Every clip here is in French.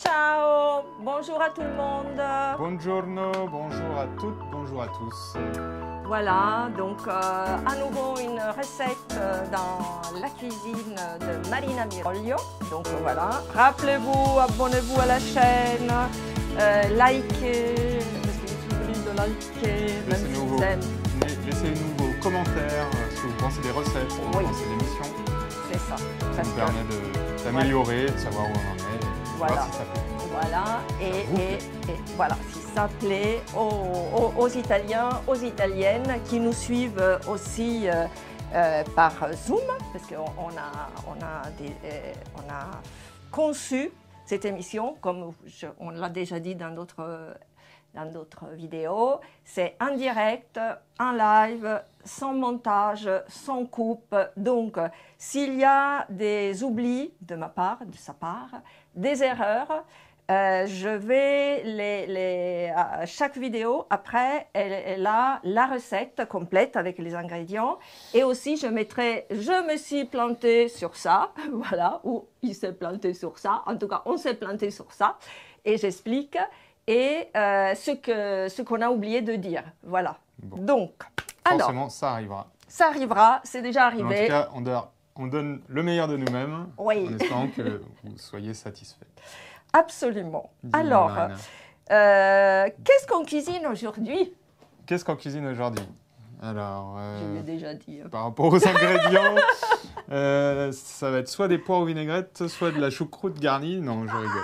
Ciao, bonjour à tout le monde. Buongiorno, bonjour à toutes, bonjour à tous. Voilà, donc à nouveau une recette dans la cuisine de Marina Miroglio. Donc voilà, rappelez-vous, abonnez-vous à la chaîne, likez, parce qu'il est toujours de liker, même si vous aimez. Laissez-nous vos commentaires, ce que vous pensez des recettes, ce que vous pensez des émissions. C'est ça. Ça nous permet d'améliorer, de savoir où on en est, voilà. voir si ça plaît. Voilà, et voilà, si ça plaît aux Italiens, aux Italiennes qui nous suivent aussi par Zoom, parce qu'on a conçu cette émission, comme on l'a déjà dit dans d'autres vidéos, c'est en direct, en live, sans montage, sans coupe. Donc, s'il y a des oublis de ma part, de sa part, des erreurs, je vais à chaque vidéo, après, elle a la recette complète avec les ingrédients. Et aussi, je me suis plantée sur ça, voilà, ou il s'est planté sur ça. En tout cas, on s'est planté sur ça. Et j'explique. Et ce qu'on a oublié de dire, voilà. Bon. Donc, forcément, alors, ça arrivera. Ça arrivera, c'est déjà arrivé. En tout cas, on donne le meilleur de nous-mêmes, oui. en espérant que vous soyez satisfaits. Absolument. Alors, qu'est-ce qu'on cuisine aujourd'hui? Qu'est-ce qu'on cuisine aujourd'hui? Alors, je l'ai déjà dit. Par rapport aux ingrédients, ça va être soit des pois aux vinaigrettes, soit de la choucroute garnie. Non, je rigole.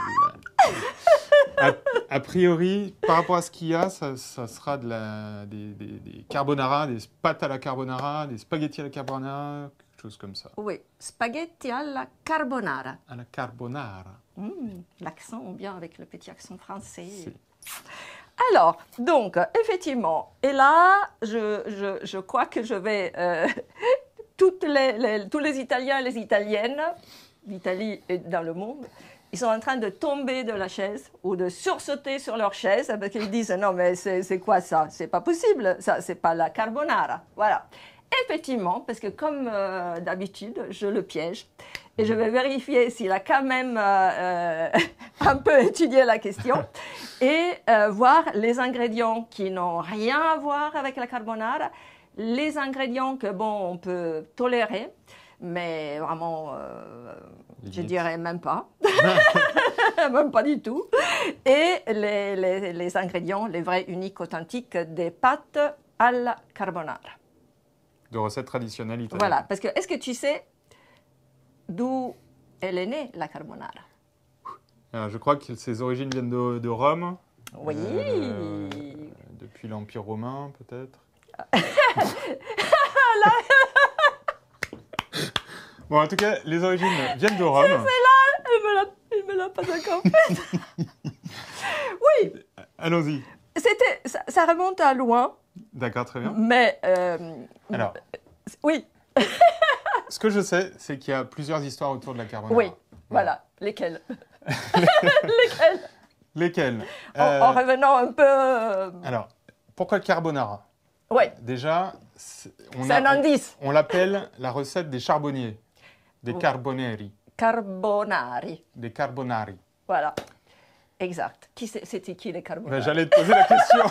A priori, par rapport à ce qu'il y a, ça sera des carbonara, des pâtes à la carbonara, des spaghettis à la carbonara, quelque chose comme ça. Oui, spaghetti alla carbonara. À la carbonara. L'accent bien avec le petit accent français. Si. Alors, donc, effectivement, et là, je crois que je vais... tous les Italiens et les Italiennes, d'Italie et dans le monde, ils sont en train de tomber de la chaise ou de sursauter sur leur chaise parce qu'ils disent « Non, mais c'est quoi ça? C'est pas possible, ça, c'est pas la carbonara. » Voilà. Effectivement, parce que comme d'habitude, je le piège et je vais vérifier s'il a quand même un peu étudié la question et voir les ingrédients qui n'ont rien à voir avec la carbonara, les ingrédients que, bon, on peut tolérer, mais vraiment, je dirais même pas, même pas du tout, et les ingrédients, les vrais, uniques, authentiques des pâtes à la carbonara. De recettes traditionnelles italiennes. Voilà, parce que est-ce que tu sais d'où elle est née, la carbonara? Alors, je crois que ses origines viennent de Rome. Oui. Depuis l'Empire romain, peut-être. Bon, en tout cas, les origines viennent de Rome. C'est là, elle me l'a pas encore fait. Oui. Allons-y. Ça remonte à loin. D'accord, très bien. Mais, alors, oui. Ce que je sais, c'est qu'il y a plusieurs histoires autour de la carbonara. Oui, voilà. Lesquelles? Lesquelles? En revenant un peu... Alors, pourquoi carbonara? Oui. Déjà, c'est un indice. On l'appelle la recette des charbonniers, des carboneri. Carbonari. Des carbonari. Voilà, exact. C'était qui les carbonari? J'allais te poser la question.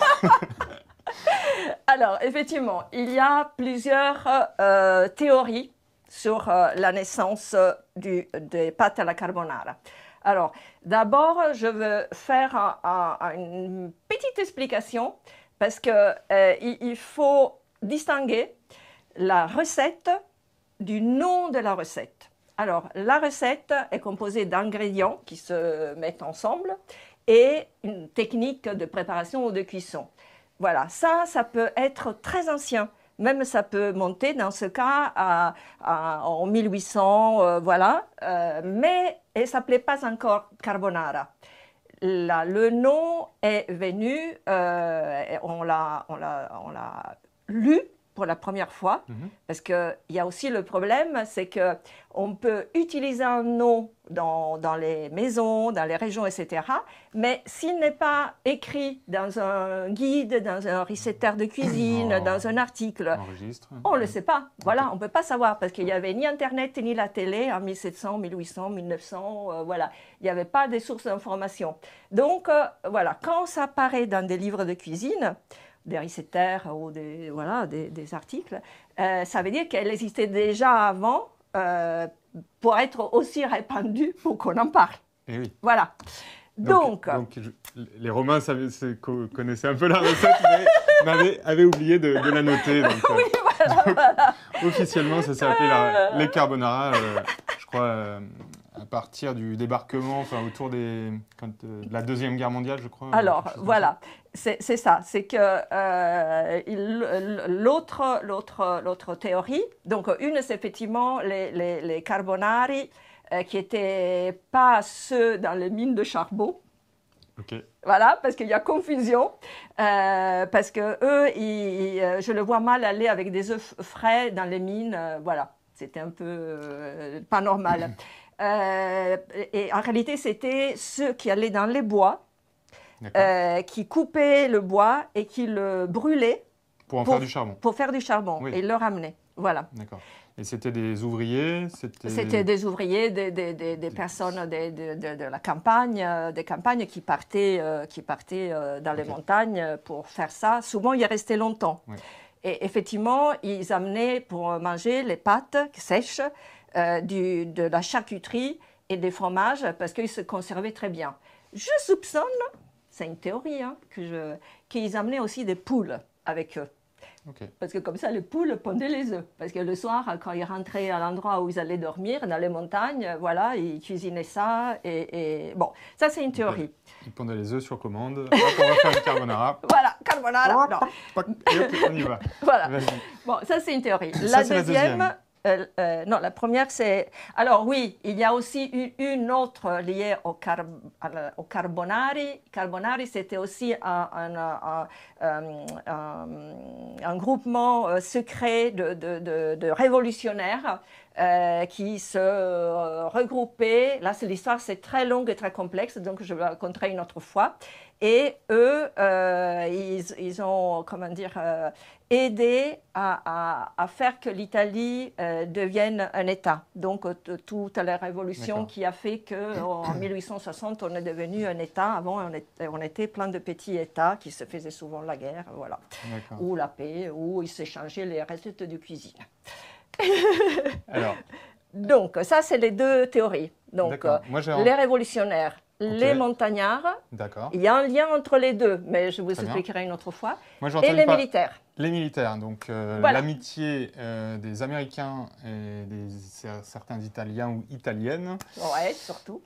Alors, effectivement, il y a plusieurs théories sur la naissance des pâtes à la carbonara. Alors, d'abord, je veux faire une petite explication parce qu'il faut distinguer la recette du nom de la recette. Alors, la recette est composée d'ingrédients qui se mettent ensemble et une technique de préparation ou de cuisson. Voilà, ça peut être très ancien. Même ça peut monter dans ce cas en 1800, voilà. Mais ça ne s'appelait pas encore carbonara. Là, le nom est venu, on l'a lu pour la première fois, parce qu'il y a aussi le problème, c'est qu'on peut utiliser un nom dans les maisons, dans les régions, etc. Mais s'il n'est pas écrit dans un guide, dans un récipient de cuisine, dans un article, on ne le sait pas. Voilà, on ne peut pas savoir, parce qu'il n'y avait ni Internet ni la télé en 1700, 1800, 1900, voilà. Il n'y avait pas de sources d'information. Donc, voilà, quand ça apparaît dans des livres de cuisine, des récipient ou des articles, ça veut dire qu'elle existait déjà avant pour être aussi répandue pour qu'on en parle. Et oui. Voilà. Donc les Romains connaissaient un peu la recette, mais avaient oublié de la noter. Donc, oui, voilà. Officiellement, ça s'est appelé les carbonara, je crois, à partir du débarquement, enfin autour de la Deuxième Guerre mondiale, je crois. Alors, voilà, c'est ça. C'est que l'autre théorie, donc une, c'est effectivement les carbonari, qui n'étaient pas ceux dans les mines de charbon. Okay. Voilà, parce qu'il y a confusion, parce que eux, je le vois mal aller avec des œufs frais dans les mines, voilà, c'était un peu pas normal. Et en réalité, c'était ceux qui allaient dans les bois, qui coupaient le bois et qui le brûlaient pour en faire du charbon. Pour faire du charbon, oui. Et le ramener, voilà. D'accord. Et c'était des ouvriers? C'était des ouvriers, des personnes de la campagne, des campagnes qui partaient dans les montagnes pour faire ça. Souvent, ils restaient longtemps. Oui. Et effectivement, ils amenaient pour manger les pâtes sèches, de la charcuterie et des fromages parce qu'ils se conservaient très bien. Je soupçonne, c'est une théorie, hein, qu'ils amenaient aussi des poules avec eux. Okay. Parce que comme ça, les poules pondaient les œufs. Parce que le soir, quand ils rentraient à l'endroit où ils allaient dormir, dans les montagnes, voilà, ils cuisinaient ça. Et bon, ça, c'est une théorie. Ils pondaient les œufs sur commande. Hop, on va faire une carbonara. Voilà, carbonara. Non. Et hop, on y va. Voilà. Bon, ça, c'est une théorie. La deuxième. Non, la première, c'est... Alors oui, il y a aussi une autre liée au carbonari. Carbonari, c'était aussi un groupement secret de révolutionnaires qui se regroupaient. Là, l'histoire, c'est très longue et très complexe, donc je vais la raconter une autre fois. Et eux, ils ont, comment dire, aidé à faire que l'Italie devienne un État. Donc, toute la révolution qui a fait qu'en 1860, on est devenu un État. Avant, on était plein de petits États qui se faisaient souvent la guerre, voilà. Ou la paix, ou ils s'échangeaient les recettes de cuisine. Alors. Donc, ça, c'est les deux théories. Donc, les révolutionnaires, les montagnards. Il y a un lien entre les deux, mais je vous expliquerai une autre fois. Et les militaires. Les militaires, donc l'amitié des Américains et certains Italiens ou Italiennes. Ouais, surtout.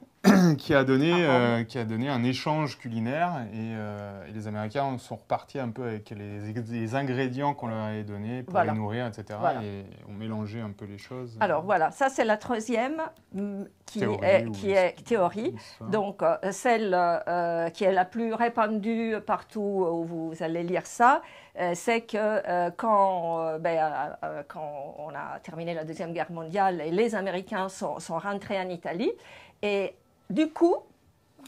qui a donné un échange culinaire et les Américains sont repartis un peu avec les ingrédients qu'on leur avait donnés pour les nourrir, etc. Et ont mélangé un peu les choses. Alors voilà, ça c'est la troisième qui est théorie. Donc celle qui est la plus répandue partout où vous allez lire ça, c'est que quand on a terminé la Deuxième Guerre mondiale et les Américains sont rentrés en Italie, et du coup,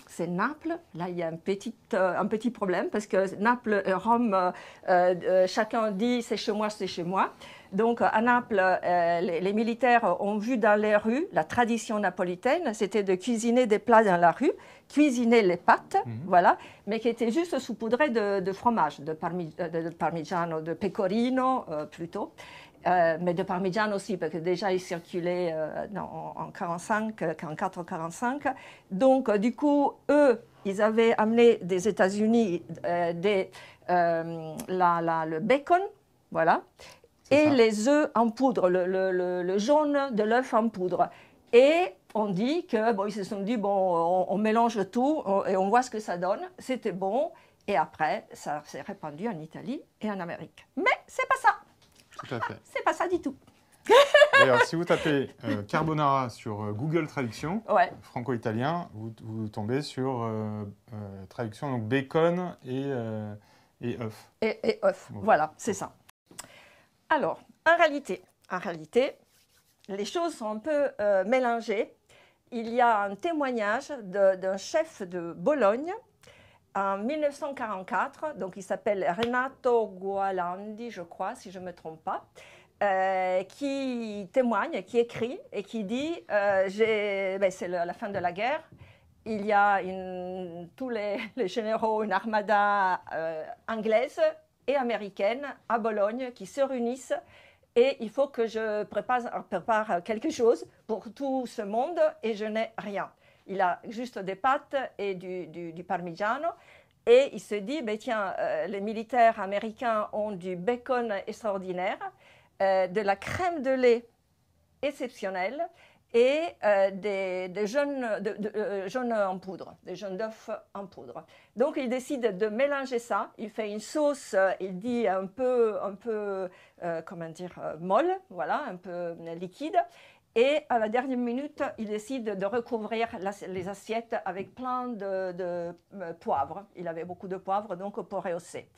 c'est Naples. Là, il y a un petit problème parce que Naples et Rome, chacun dit c'est chez moi, c'est chez moi. Donc, à Naples, les militaires ont vu dans les rues la tradition napolitaine, c'était de cuisiner des plats dans la rue, cuisiner les pâtes, voilà, mais qui étaient juste saupoudrés de fromage, de parmigiano, de pecorino plutôt. Mais de parmigiano aussi, parce que déjà il circulait en 44-45. Donc, du coup, eux, ils avaient amené des États-Unis le bacon, voilà, et les œufs en poudre, le jaune de l'œuf en poudre. Et on dit que, bon, ils se sont dit, bon, on mélange tout et on voit ce que ça donne. C'était bon. Et après, ça s'est répandu en Italie et en Amérique. Mais c'est pas ça. Tout à fait. C'est pas ça du tout. D'ailleurs, si vous tapez carbonara sur Google Traduction, franco-italien, vous tombez sur traduction, donc bacon et œuf. Et œuf, voilà, c'est ça. Alors, en réalité, les choses sont un peu mélangées. Il y a un témoignage d'un chef de Bologne en 1944, donc il s'appelle Renato Gualandi, je crois, si je ne me trompe pas, qui témoigne, qui écrit et qui dit c'est la fin de la guerre. Il y a tous les généraux, une armada anglaise et américaine à Bologne qui se réunissent et il faut que je prépare quelque chose pour tout ce monde et je n'ai rien. Il a juste des pâtes et du parmigiano et il se dit, tiens, les militaires américains ont du bacon extraordinaire, de la crème de lait exceptionnelle et des jaunes en poudre, des jaunes d'œufs en poudre. Donc il décide de mélanger ça, il fait une sauce, il dit un peu comment dire, molle, voilà, un peu liquide. Et à la dernière minute, il décide de recouvrir les assiettes avec plein de poivre. Il avait beaucoup de poivre, donc pour rehausser.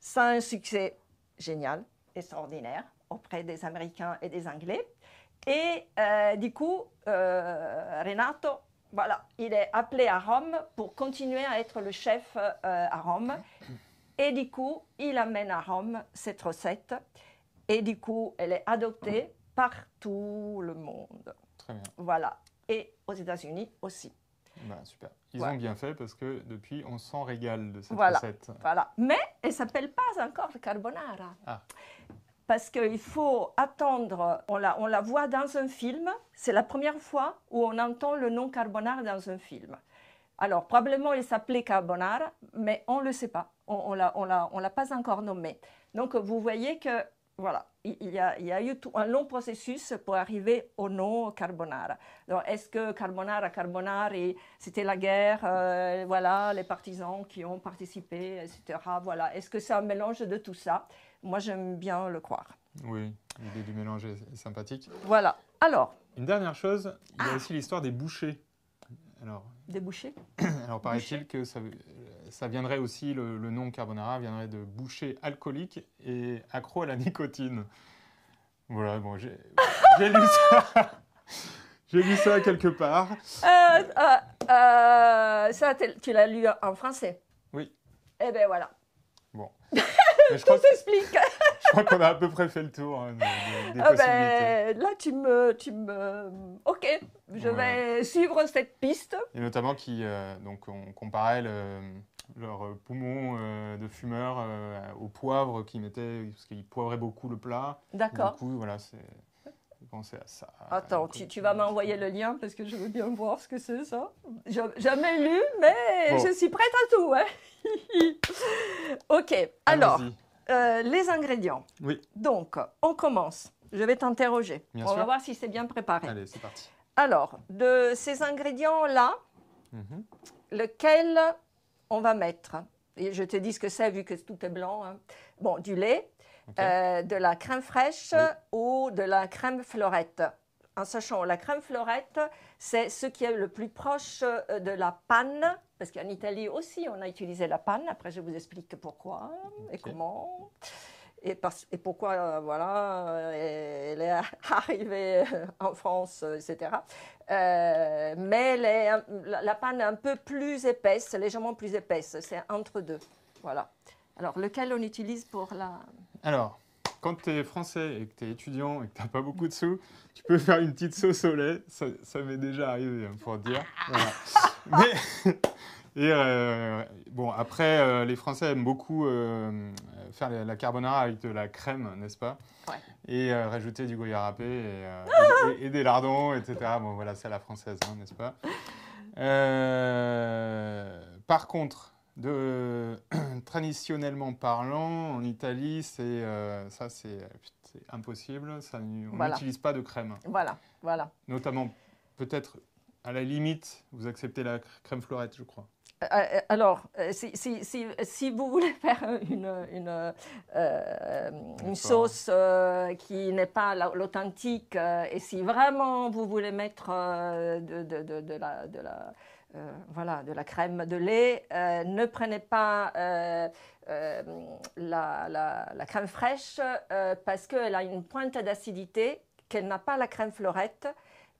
Ça a un succès génial, extraordinaire, auprès des Américains et des Anglais. Et du coup, Renato, voilà, il est appelé à Rome pour continuer à être le chef à Rome. Et du coup, il amène à Rome cette recette. Et du coup, elle est adoptée par tout le monde. Très bien. Voilà. Et aux États-Unis aussi. Super. Ils ont bien fait parce que depuis, on s'en régale de cette voilà. recette. Voilà. Mais elle ne s'appelle pas encore carbonara. Ah. Parce qu'il faut attendre, on la voit dans un film, c'est la première fois où on entend le nom carbonara dans un film. Alors, probablement, il s'appelait carbonara, mais on ne le sait pas, on l'a pas encore nommé. Donc, vous voyez que, voilà, il y a eu un long processus pour arriver au nom carbonara. Donc, est-ce que carbonara, c'était la guerre, voilà, les partisans qui ont participé, etc. Voilà, est-ce que c'est un mélange de tout ça? Moi, j'aime bien le croire. Oui, l'idée du mélange est sympathique. Voilà. Alors. Une dernière chose, il y a aussi l'histoire des bouchées. Alors, des bouchées. Alors, paraît-il que ça viendrait aussi, le nom carbonara viendrait de boucher alcoolique et accro à la nicotine. Voilà, bon, j'ai lu ça. J'ai lu ça quelque part. Ça, tu l'as lu en français? Oui. Eh bien, voilà. Bon. Tout s'explique. Je crois qu'on a à peu près fait le tour des possibilités. Là, tu me... Ok, je vais suivre cette piste. Et notamment donc on comparait leurs poumons de fumeurs au poivre qu'ils mettaient, parce qu'ils poivraient beaucoup le plat. D'accord. Du coup, voilà, c'est... Penser à ça. Attends, tu vas m'envoyer le lien parce que je veux bien voir ce que c'est ça. Jamais lu, mais je suis prête à tout. Hein. Ok, alors, les ingrédients. Oui. Donc, on commence. Je vais t'interroger. On va voir si c'est bien préparé. Allez, c'est parti. Alors, de ces ingrédients-là, lequel on va mettre? Et je te dis ce que c'est vu que tout est blanc. Hein. Bon, du lait. De la crème fraîche ou de la crème fleurette. En sachant, la crème fleurette, c'est ce qui est le plus proche de la panne, parce qu'en Italie aussi, on a utilisé la panne. Après, je vous explique pourquoi et comment. Et pourquoi, voilà, elle est arrivée en France, etc. Mais la panne est un peu plus épaisse, légèrement plus épaisse. C'est entre deux. Voilà. Alors, lequel on utilise pour la... Alors, quand tu es français et que tu es étudiant et que tu n'as pas beaucoup de sous, tu peux faire une petite sauce au lait. Ça m'est déjà arrivé, pour dire. Voilà. Bon, après, les Français aiment beaucoup faire la carbonara avec de la crème, n'est-ce pas? Ouais. Et rajouter du gruyère râpé et des lardons, etc. Bon, voilà, c'est à la française, hein, n'est-ce pas? Par contre... traditionnellement parlant, en Italie, c'est impossible. On n'utilise pas de crème. Voilà. Notamment, peut-être, à la limite, vous acceptez la crème fleurette, je crois. Alors, si vous voulez faire une sauce qui n'est pas l'authentique, et si vraiment vous voulez mettre voilà, de la crème de lait. Ne prenez pas la crème fraîche parce qu'elle a une pointe d'acidité qu'elle n'a pas la crème fleurette.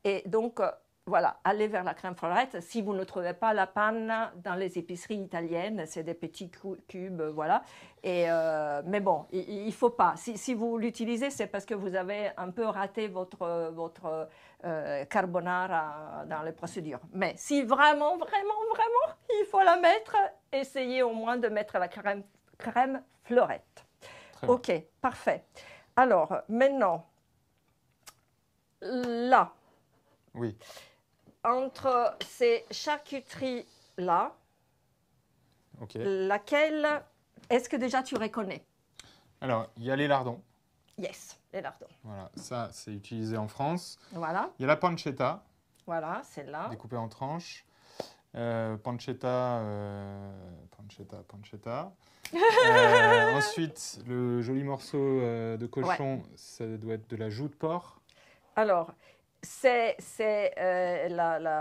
Et donc, voilà, allez vers la crème fleurette. Si vous ne trouvez pas la panne dans les épiceries italiennes, c'est des petits cubes, voilà. Mais bon, il ne faut pas. Si vous l'utilisez, c'est parce que vous avez un peu raté votre carbonara dans les procédures. Mais si vraiment, il faut la mettre, essayez au moins de mettre la crème fleurette. Ok, parfait. Alors, maintenant, là, oui. Entre ces charcuteries-là, laquelle est-ce que déjà tu reconnais? Alors, il y a les lardons. Yes, les lardons. Voilà, ça, c'est utilisé en France. Voilà. Il y a la pancetta. Voilà, celle-là. Découpée en tranches. Pancetta. Ensuite, le joli morceau de cochon, ça doit être de la joue de porc. Alors, c'est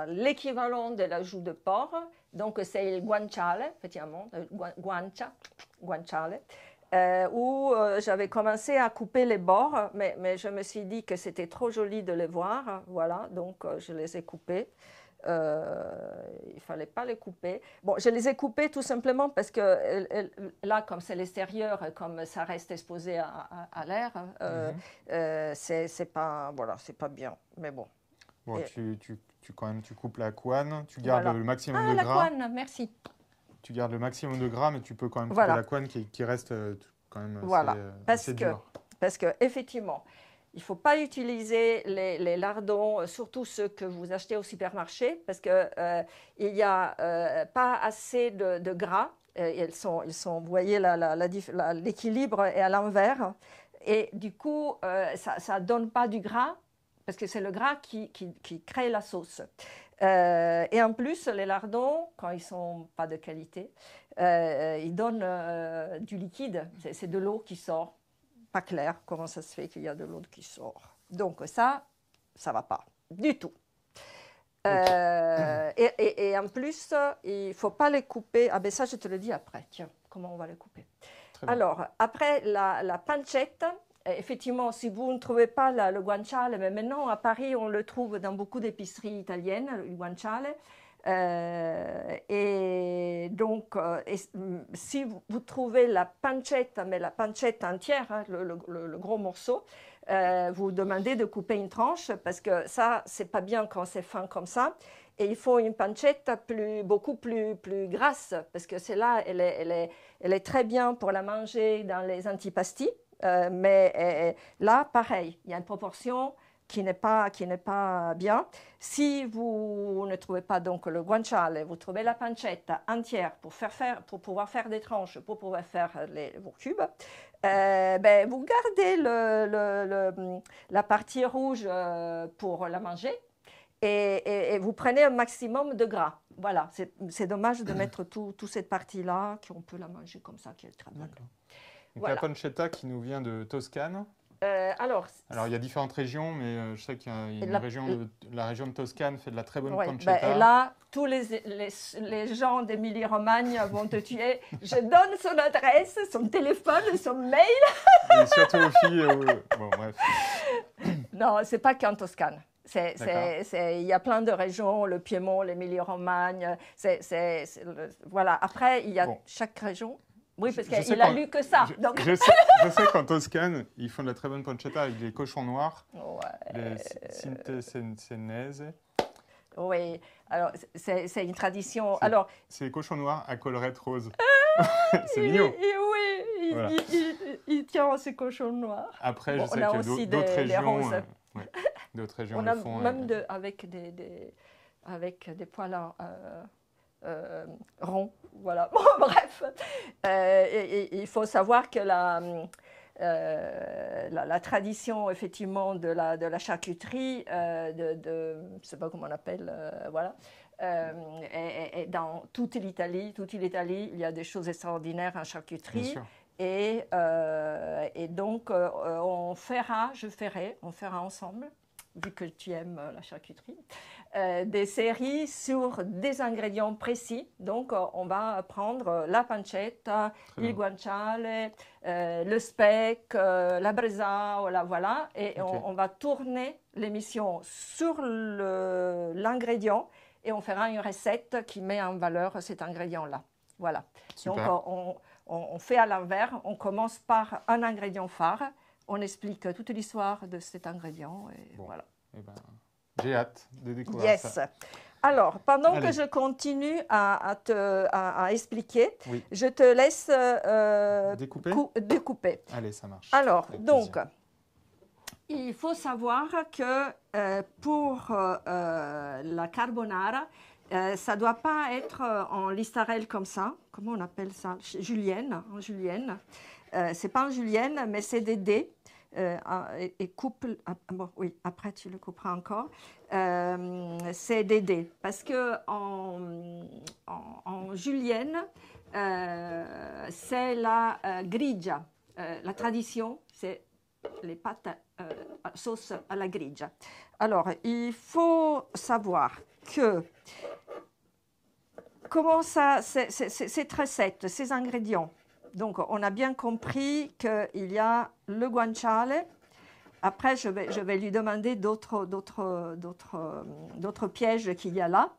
l'équivalent de la joue de porc. Donc, c'est le guanciale, effectivement, guanciale, où j'avais commencé à couper les bords, mais je me suis dit que c'était trop joli de les voir. Voilà, donc je les ai coupés. Il ne fallait pas les couper. Bon, je les ai coupés tout simplement parce que là, comme c'est l'extérieur, comme ça reste exposé à l'air, c'est pas, voilà, c'est pas bien. Mais bon. Bon, quand même, tu coupes la couenne, tu gardes le maximum de gras. La couenne, merci. Tu gardes le maximum de gras, mais tu peux quand même couper la couenne qui reste quand même assez dure. Parce que effectivement, il ne faut pas utiliser les lardons, surtout ceux que vous achetez au supermarché, parce qu'il n'y a pas assez de gras. Vous voyez, l'équilibre est à l'envers. Et du coup, ça ne donne pas du gras, parce que c'est le gras qui crée la sauce. Et en plus, les lardons, quand ils ne sont pas de qualité, ils donnent du liquide. C'est de l'eau qui sort. Pas clair comment ça se fait qu'il y a de l'eau qui sort. Donc ça ne va pas du tout. Et en plus, il ne faut pas les couper. Ah ben ça, je te le dis après. Tiens, comment on va les couper. Alors, après la pancetta, effectivement, si vous ne trouvez pas le guanciale, mais maintenant à Paris, on le trouve dans beaucoup d'épiceries italiennes, le guanciale. Et donc, si vous trouvez la pancetta, mais la pancetta entière, hein, le gros morceau, vous demandez de couper une tranche parce que ça, c'est pas bien quand c'est fin comme ça. Et il faut une pancetta beaucoup plus grasse parce que celle-là, elle est très bien pour la manger dans les antipasti. Mais là, pareil, il y a une proportion qui n'est pas bien. Si vous ne trouvez pas donc le guanciale, vous trouvez la pancetta entière pour pouvoir faire des tranches, pour pouvoir faire vos cubes, vous gardez la partie rouge pour la manger et vous prenez un maximum de gras. Voilà, c'est dommage de mettre toute cette partie-là, qu'on peut la manger comme ça, qui est très bonne. Donc voilà. La pancetta qui nous vient de Toscane. Alors, il y a différentes régions, mais je sais qu'il y a la région de Toscane fait de la très bonne pancetta. Et là, tous les gens d'Émilie-Romagne vont te tuer. Je donne son adresse, son téléphone, son mail. Et surtout aux filles. Bon, bref. Non, c'est pas qu'en Toscane. Il y a plein de régions, le Piémont, l'Émilie-Romagne. Voilà. Après, il y a chaque région. Oui, parce qu'il a lu que ça. Donc. Je sais qu'en Toscane, ils font de la très bonne pancetta avec des cochons noirs, les Cintesenese. Oui, alors c'est une tradition. C'est les cochons noirs à collerette rose. C'est mignon. Oui, voilà. il tient ces cochons noirs. Après, je sais qu'il y a d'autres régions. D'autres régions on le a font. Même avec des poils ronds. Voilà. Bon, bref. Il faut savoir que la tradition, effectivement, de la charcuterie, je ne sais pas comment on appelle, voilà, est dans toute l'Italie. Toute l'Italie, il y a des choses extraordinaires en charcuterie. Et donc, on fera ensemble, vu que tu aimes la charcuterie, des séries sur des ingrédients précis. Donc, on va prendre la pancetta, il guanciale, le speck, la bresaola, voilà. Et on va tourner l'émission sur l'ingrédient et on fera une recette qui met en valeur cet ingrédient-là. Voilà. Super. Donc, on fait à l'envers. On commence par un ingrédient phare. On explique toute l'histoire de cet ingrédient. Et Bon. voilà. Eh ben, j'ai hâte de découvrir ça. Alors, pendant que je continue à expliquer, je te laisse découper. Allez, ça marche. Alors, avec donc, plaisir. il faut savoir que pour la carbonara, ça ne doit pas être en listarelle comme ça. Comment on appelle ça? Julienne, en julienne. Ce n'est pas en julienne, mais c'est des dés. Et coupe, bon, oui, après tu le couperas encore, c'est des dés. Parce que en julienne, c'est la grigia. La tradition, c'est les pâtes sauce à la grigia. Alors, il faut savoir que comment ça, cette recette, ces ingrédients. Donc, on a bien compris qu'il y a le guanciale. Après, je vais lui demander d'autres pièges qu'il y a là.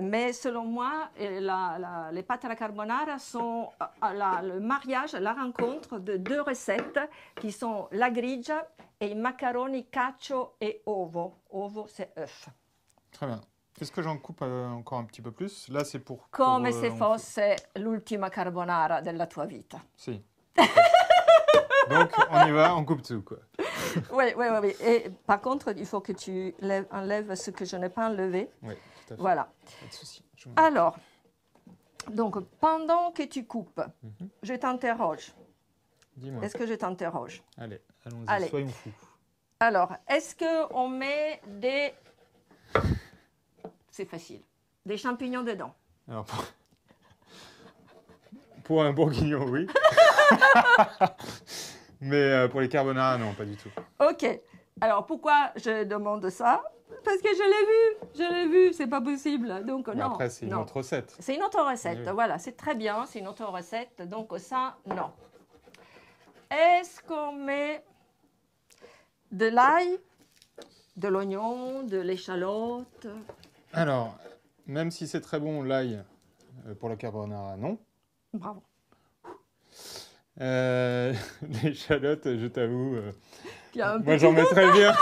Mais selon moi, les pâtes à la carbonara sont le mariage, la rencontre de deux recettes qui sont la grigia et macaroni cacio et ovo. Ovo, c'est œuf. Très bien. Est-ce que j'en coupe encore un petit peu plus? Là, c'est pour... Come se fosse l'ultima carbonara della tua vita. Si. Donc, on y va, on coupe tout, quoi. Oui. Et par contre, il faut que tu enlèves ce que je n'ai pas enlevé. Oui, tout à fait. Voilà. Pas de souci. Alors, donc, pendant que tu coupes, je t'interroge. Dis-moi. Est-ce que je t'interroge? Allez, allons-y, soyons fous. Alors, est-ce qu'on met des... C'est facile. Des champignons dedans. Alors, pour un bourguignon, oui. Mais pour les carbonara, non, pas du tout. Ok. Alors, pourquoi je demande ça? Parce que je l'ai vu, c'est pas possible. Donc, non. Après, c'est une autre recette. C'est une autre recette, Oui. voilà, c'est très bien, c'est une autre recette. Donc, ça, non. Est-ce qu'on met de l'ail, de l'oignon, de l'échalote? Alors, même si c'est très bon, l'ail, pour la carbonara, non. Bravo. L'échalote, je t'avoue, moi j'en mettrais bien.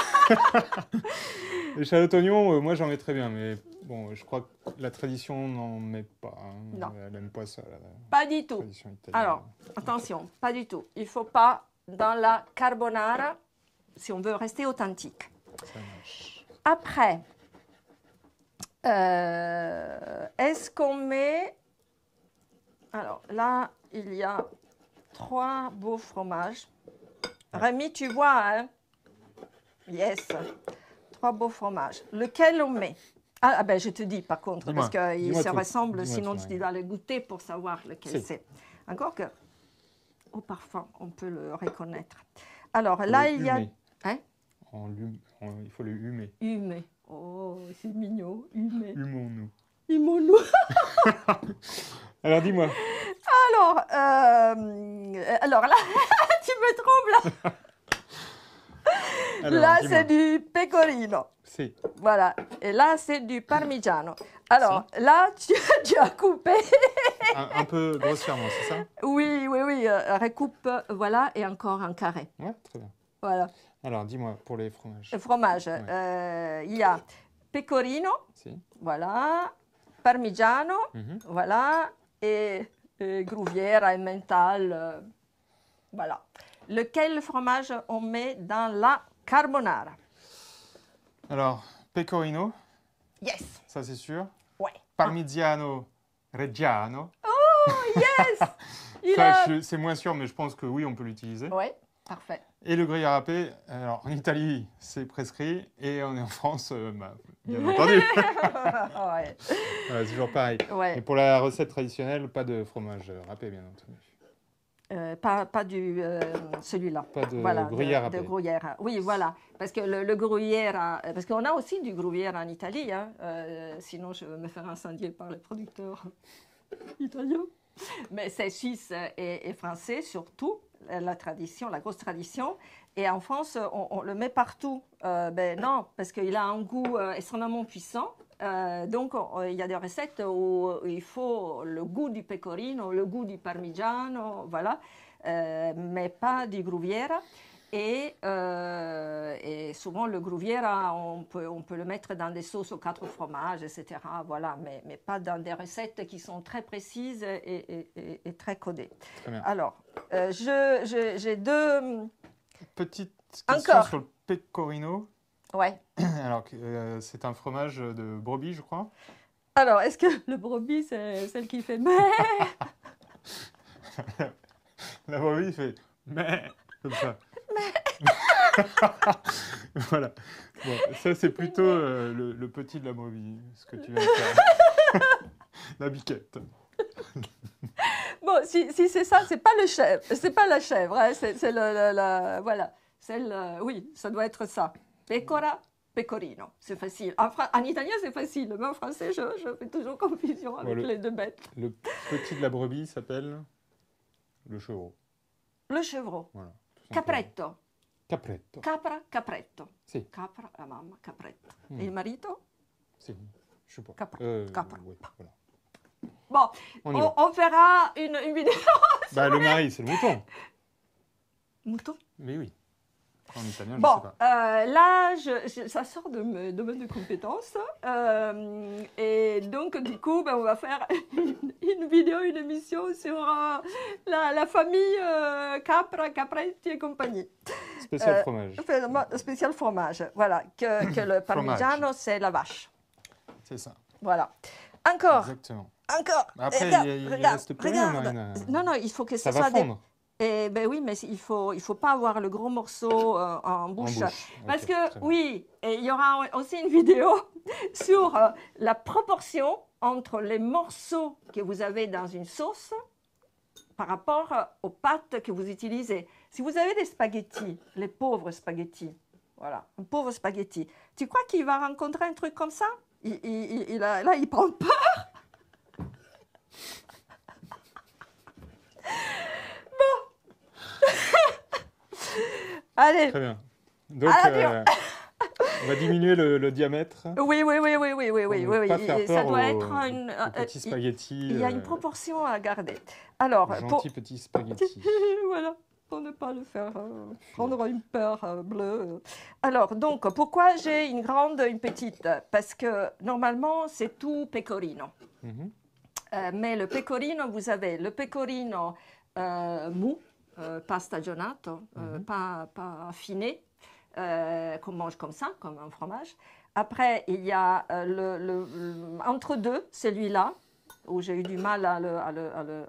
L'échalote oignon, moi j'en mettrais bien, mais bon, je crois que la tradition n'en met pas. Hein. Non. Elle n'aime pas ça. Pas du tout. Alors, attention, pas du tout. Il ne faut pas, dans la carbonara, si on veut rester authentique. Ça marche. Après, est-ce qu'on met... Alors là, il y a 3 beaux fromages. Rémi, tu vois, hein? Yes. 3 beaux fromages. Lequel on met? Ah ben, je te dis par contre, parce qu'ils se ressemblent, sinon tu dois le goûter pour savoir lequel c'est. Encore que, au parfum, on peut le reconnaître. Alors là, il y a... Hein? Il faut le humer. Humer. Oh, c'est mignon. Humer. Humons-nous. Humons-nous. Alors, dis-moi. Alors là, tu me troubles. Là, c'est du pecorino. Si. Voilà. Et là, c'est du parmigiano. Alors, là, tu as coupé. un peu grossièrement, c'est ça? Oui. Recoupe, voilà, et encore un carré. Ouais, très bien. Voilà. Alors, dis-moi, pour les fromages. Le fromage, il y a pecorino, voilà, parmigiano, voilà, et Gruviera, Emmental, voilà. Lequel fromage on met dans la carbonara? Alors, pecorino. Yes. Ça, c'est sûr. Ouais. Parmigiano Reggiano. Oh, yes. C'est moins sûr, mais je pense que oui, on peut l'utiliser. Oui, parfait. Et le gruyère râpé, alors en Italie, c'est prescrit, et on est en France, bien entendu. Ouais. C'est toujours pareil. Ouais. Et pour la recette traditionnelle, pas de fromage râpé, bien entendu. Pas du celui-là. Pas de Voilà, gruyère de râpé. gruyère. Oui, voilà. Parce que le gruyère, parce qu'on a aussi du gruyère en Italie. Hein. Sinon, je vais me faire incendier par les producteurs italiens. Mais c'est suisse et français surtout, la tradition, la grosse tradition. Et en France, on le met partout. Ben non, parce qu'il a un goût extrêmement puissant. Donc, il y a des recettes où il faut le goût du pecorino, le goût du parmigiano, voilà, mais pas du gruyère. Et souvent, le gruyère, on peut le mettre dans des sauces aux 4 fromages, etc. Voilà, mais pas dans des recettes qui sont très précises et très codées. Très bien. Alors, j'ai deux... Petite question Encore. sur le pecorino. Ouais. Alors, c'est un fromage de brebis, je crois. Alors, est-ce que le brebis, c'est celle qui fait mais La brebis fait mais comme ça. Voilà. Bon, ça, c'est plutôt le petit de la brebis, ce que tu viens de faire. La biquette. Bon, si c'est ça, c'est pas le chèvre, c'est pas la chèvre, hein, c'est voilà, oui, ça doit être ça. Pecora, pecorino, c'est facile. En italien, c'est facile, mais en français, je fais toujours confusion avec les deux bêtes. Le petit de la brebis s'appelle le chevreau. Le chevreau. Voilà. Capretto. Capretto. Capra, capretto. Sì. Capra, la mamma, capretto. Et il marito? Sì, je sais pas. Capra. Capra. Ouais, voilà. Bon, on fera une vidéo. Bah, le mari, c'est le mouton. Mouton? Mais oui. En italien, Bon, je sais pas. là, ça sort de mes domaines de compétences. Et donc, du coup, ben, on va faire une vidéo, une émission sur la famille Capra, Capretti et compagnie. Spécial fromage. Spécial fromage, voilà. Que le parmigiano, c'est la vache. C'est ça. Voilà. Encore. Exactement. Encore. Après, regarde, il regarde, reste plus regarde. rien, Marina. Non, non, il faut que Ça ça va soit fondre. Et ben oui, mais il faut pas avoir le gros morceau en bouche. Parce Ok, que, très bien. oui, et il y aura aussi une vidéo sur la proportion entre les morceaux que vous avez dans une sauce par rapport aux pâtes que vous utilisez. Si vous avez des spaghettis, les pauvres spaghettis, voilà, un pauvre spaghetti, tu crois qu'il va rencontrer un truc comme ça? Là, il prend peur. Allez. Très bien. Donc, Ah, on va diminuer le diamètre. Oui. Pour ne pas faire Ça peur doit aux être petits spaghettis. il y a une proportion à garder. Alors, Gentils petits spaghettis. voilà, pour ne pas le faire prendre une peur bleue. Alors, donc, pourquoi j'ai une grande, une petite? Parce que normalement, c'est tout pecorino. Mhm. Mais le pecorino, vous avez le pecorino mou, pas stagionato, pas affiné, qu'on mange comme ça, comme un fromage. Après, il y a entre deux, celui-là, où j'ai eu du mal à le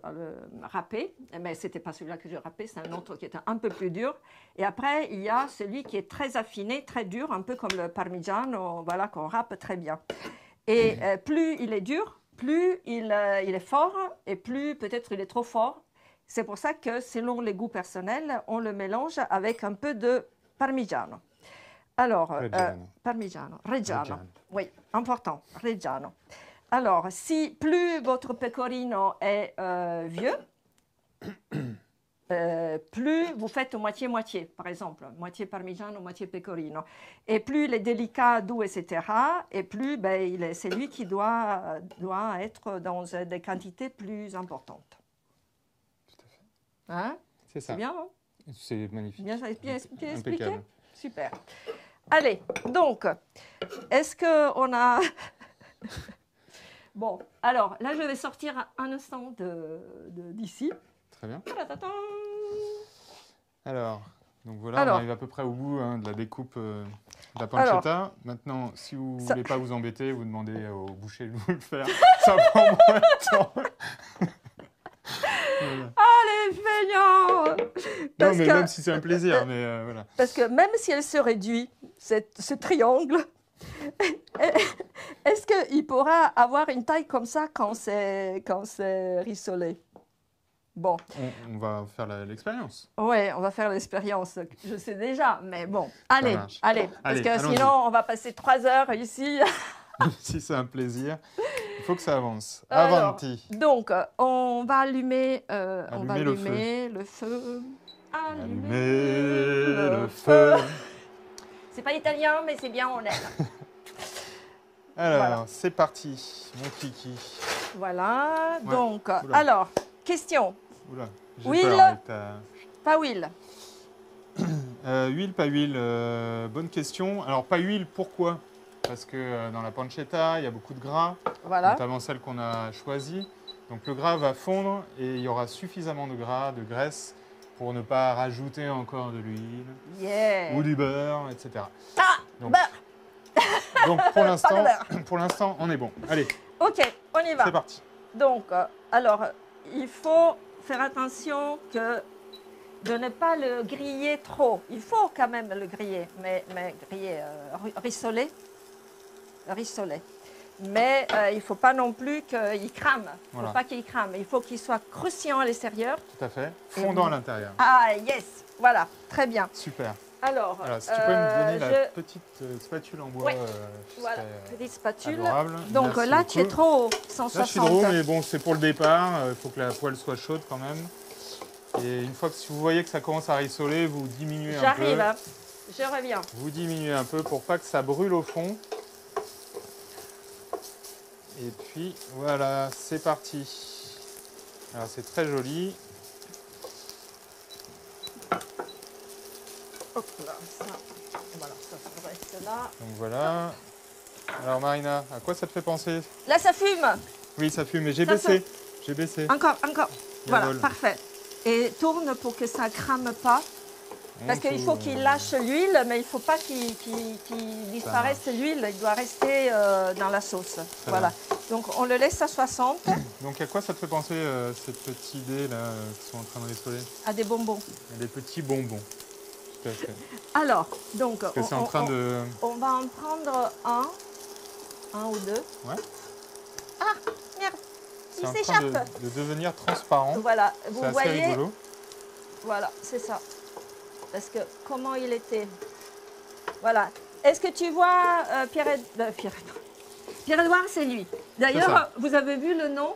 râper. Mais ce n'était pas celui-là que j'ai râpé, c'est un autre qui était un peu plus dur. Et après, il y a celui qui est très affiné, très dur, un peu comme le parmigiano, voilà, qu'on râpe très bien. Et plus il est dur, plus il est fort, et plus peut-être il est trop fort. C'est pour ça que, selon les goûts personnels, on le mélange avec un peu de parmigiano. Alors, Reggiano. Oui, important, Reggiano. Alors, si plus votre pecorino est vieux, plus vous faites moitié-moitié, par exemple, moitié parmigiano, moitié pecorino. Et plus il est délicat, doux, etc., et plus c'est lui qui doit être dans des quantités plus importantes. Tout à fait. Hein? C'est ça. C'est bien, hein? C'est magnifique. Bien expliqué? Impeccable. Super. Allez, donc, est-ce qu'on a... Bon, alors, là, je vais sortir un instant d'ici. Très bien. Ta-ta-ta. Alors, donc voilà, on arrive à peu près au bout de la découpe de la pancetta. Maintenant, si vous ne voulez pas vous embêter, vous demandez au boucher de vous le faire. Ça prend moins de temps. Voilà. Allez, feignant! Non, mais même si c'est un plaisir, mais voilà. Parce que même si elle se réduit, ce triangle, est-ce qu'il pourra avoir une taille comme ça quand c'est rissolé? Bon, On va faire l'expérience. ouais, on va faire l'expérience. Je sais déjà, mais bon. Allez, marche. allez. Parce Allez, que allons-y. sinon, on va passer 3 heures ici. Si c'est un plaisir, il faut que ça avance. Alors, Avanti. donc, on va allumer, Allumer le feu. le feu. Allumer le feu. C'est pas italien, mais c'est bien, on aime. Alors, Voilà. c'est parti, mon kiki. Voilà, Ouais. donc, Oula. alors, question. Oula, j'ai Huile. peur avec ta... Pas huile. Huile, pas huile, bonne question. Alors, pas huile, pourquoi? Parce que dans la pancetta, il y a beaucoup de gras, Voilà. notamment celle qu'on a choisie. Donc, le gras va fondre et il y aura suffisamment de gras, de graisse, pour ne pas rajouter encore de l'huile Yeah. ou du beurre, etc. Ah, Donc, beurre. donc pour l'instant, on est bon. Allez, Ok, on y va. c'est parti. Donc, alors, il faut faire attention de ne pas le griller trop. Il faut quand même le griller, mais griller, rissoler. Mais il ne faut pas non plus qu'il crame. Il ne Voilà. faut pas qu'il crame. Il faut qu'il soit croustillant à l'extérieur. Tout à fait. Fondant à l'intérieur. Ah, yes. Voilà, très bien. Super. Alors, Alors, si tu peux me donner la petite spatule en bois, Ouais. ce Voilà, serait petite spatule. adorable. Donc Merci là, tu es beaucoup. trop haut, Là, je suis 160. drôle, mais bon, c'est pour le départ. Il faut que la poêle soit chaude quand même. Et une fois que si vous voyez que ça commence à rissoler, vous diminuez un peu. J'arrive, hein. Je reviens. Vous diminuez un peu pour pas que ça brûle au fond. Et puis voilà, c'est parti. Alors c'est très joli. Hop là, ça. Voilà, ça reste là. Donc voilà. Alors Marina, à quoi ça te fait penser? Là, ça fume. Oui, ça fume, mais j'ai Ça baissé. J'ai baissé. Encore. Voilà, Jawohl. parfait. Et tourne pour que ça ne crame pas. Parce qu'il faut qu'il lâche l'huile, mais il ne faut pas qu'il disparaisse l'huile. Il doit rester dans la sauce. Voilà. Donc, on le laisse à 60. Donc à quoi ça te fait penser cette petite idée là qui sont en train de rissoler? À des bonbons. Des petits bonbons. Tout à fait. Alors, donc, Parce que c'est en train de... on va en prendre un ou deux. Ouais. Ah, merde, C'est il en train s'échappe. de devenir transparent. Voilà, C'est vous assez voyez. rigolo. Voilà, c'est ça. Parce que comment il était. Voilà. Est-ce que tu vois Pierre-Edouard, c'est lui. C'est ça. D'ailleurs, vous avez vu le nom?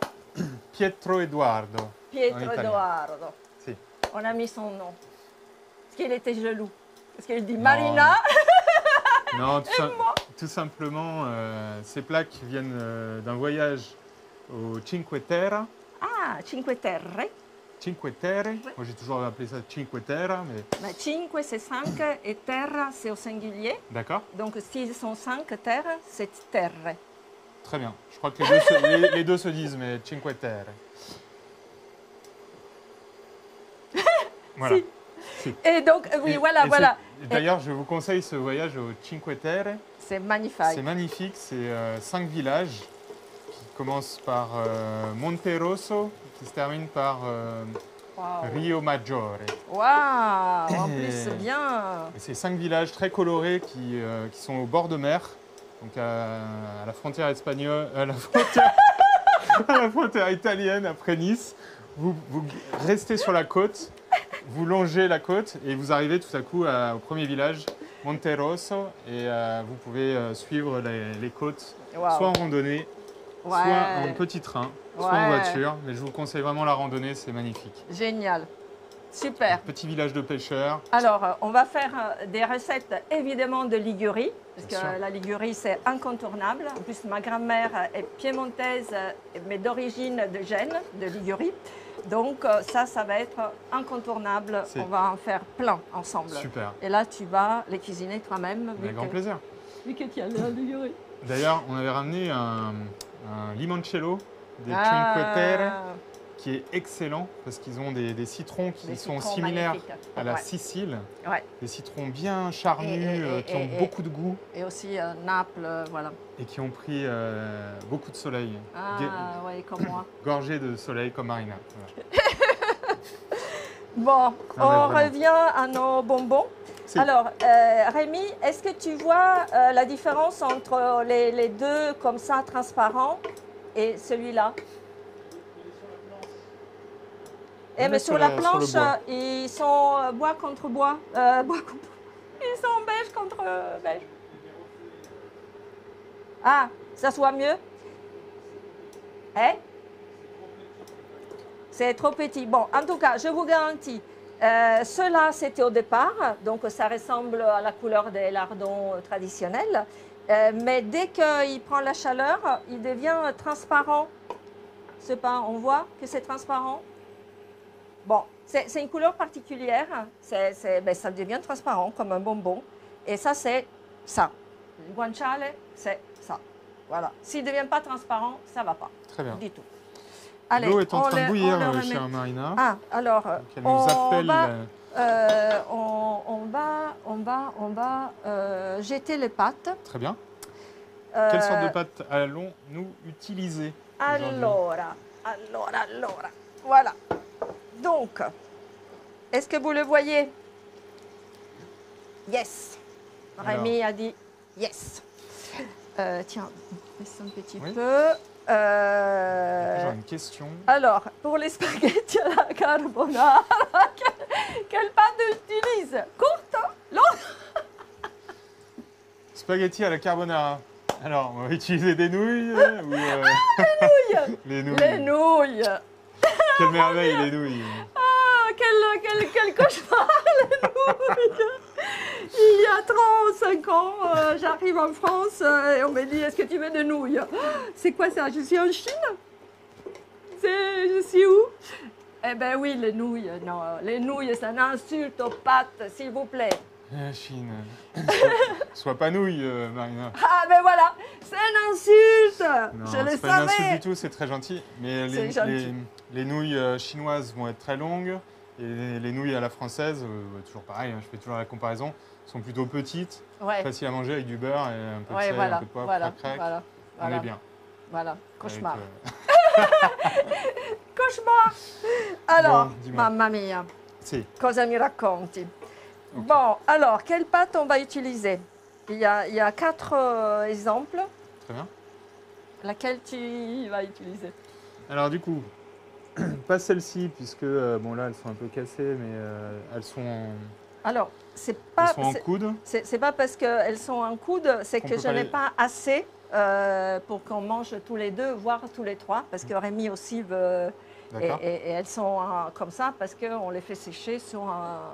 Pietro Edoardo. En Pietro italien. Edoardo. Si. On a mis son nom. Parce qu'il était jaloux. Parce qu'il dit Non. Marina. Non, tout simplement, ces plaques viennent d'un voyage au Cinque Terre. Ah, Cinque Terre. Cinque Terre. Moi, j'ai toujours appelé ça Cinque Terre, mais... Mais cinque, c'est 5 et terra, c'est au singulier. D'accord. Donc, s'ils sont 5 terres, c'est terre. Très bien. Je crois que les deux se disent, mais Cinque Terre. Voilà. Si. Et donc, oui, Et- voilà, et voilà. D'ailleurs, je vous conseille ce voyage au Cinque Terre. C'est magnifique. C'est magnifique. C'est 5 villages qui commencent par Monte Rosso, qui se terminent par Waouh. Rio Maggiore. Waouh, en plus, Et- c'est bien. Et c'est 5 villages très colorés qui sont au bord de mer, donc à la frontière espagnole, à la frontière italienne après Nice. Vous restez sur la côte, vous longez la côte et vous arrivez tout à coup au premier village, Monte Rosso, et vous pouvez suivre les côtes, Waouh. soit en randonnée, Ouais. soit en petit train, soit en Ouais. voiture. Mais je vous conseille vraiment la randonnée, c'est magnifique. Génial. Super. Petit village de pêcheurs. Alors, on va faire des recettes évidemment de Ligurie, parce Bien que sûr. la Ligurie, c'est incontournable. En plus, ma grand-mère est piémontaise, mais d'origine de Gênes, de Ligurie. Donc, ça va être incontournable. C'est- On va en faire plein ensemble. Super, Et là, tu vas les cuisiner toi-même, avec grand plaisir. vu que tu as la Ligurie. D'ailleurs, on avait ramené un limoncello des Cinque Terre qui est excellent parce qu'ils ont des citrons qui Des sont citrons similaires magnifiques. à la Ouais. Sicile. Ouais. Des citrons bien charnus, qui ont beaucoup de goût Et aussi Naples, voilà. et qui ont pris beaucoup de soleil. Ah, ouais, comme moi. Gorgés de soleil comme Marina. Voilà. Bon, Ah, mais on vraiment. revient à nos bonbons. Si. Alors, Rémi, est-ce que tu vois la différence entre les deux comme ça, transparents, et celui-là? Et mais sur la planche, ils sont bois contre bois. Ils sont beige contre beige. Ah, ça se voit mieux? Hein? C'est trop petit. Bon, en tout cas, je vous garantis, cela c'était au départ, donc ça ressemble à la couleur des lardons traditionnels. Mais dès qu'il prend la chaleur, il devient transparent. Ce pain, on voit que c'est transparent. Bon, c'est une couleur particulière. Ben, ça devient transparent comme un bonbon. Et ça, c'est ça. Le guanciale, c'est ça. Voilà. S'il ne devient pas transparent, ça ne va pas. Très bien. Du tout. L'eau est en train de bouillir, chère Marina. Ah, alors, elle nous appelle. On va jeter les pâtes. Très bien. Quelle sorte de pâte allons-nous utiliser? Allora. Voilà. Donc, est-ce que vous le voyez? Yes. Rémi a dit yes. Tiens, laisse un petit peu. J'ai une question. Alors, pour les spaghettis à la carbonara, quelle pâte utilise? Courte? Longue? Spaghetti à la carbonara. Alors, on va utiliser des nouilles ou les nouilles. Les nouilles. Quelle merveille, les nouilles. Ah, quel cauchemar, les nouilles. Il y a 35 ans, j'arrive en France et on me dit, est-ce que tu veux des nouilles? C'est quoi ça? Je suis en Chine? Je suis où? Eh ben oui, les nouilles. Non, les nouilles, c'est une insulte aux pâtes, s'il vous plaît. Chine. Sois pas nouille, Marina. Ah ben voilà, c'est une insulte. Non, je le c'est pas une insulte savais. du tout, c'est très gentil. Mais les nouilles chinoises vont être très longues. Et les nouilles à la française, toujours pareil, hein, je fais toujours la comparaison, sont plutôt petites, faciles à manger avec du beurre et un peu de sel, un peu de poivre, crac. On est bien. Voilà, cauchemar. Cauchemar. Alors, bon, mamma mia, cosa mi racconti? Okay. Bon, alors, quelle pâte on va utiliser? Il y a 4 exemples. Très bien. Laquelle tu vas utiliser? Alors du coup, pas celle-ci, puisque bon là elles sont un peu cassées, mais elles sont en... Alors, c'est pas... Elles sont en coude. C'est pas parce qu'elles sont en coude, c'est que je n'ai pas assez pour qu'on mange tous les deux, voire tous les trois, parce que Rémi aussi veut... Et elles sont comme ça parce qu'on les fait sécher sur un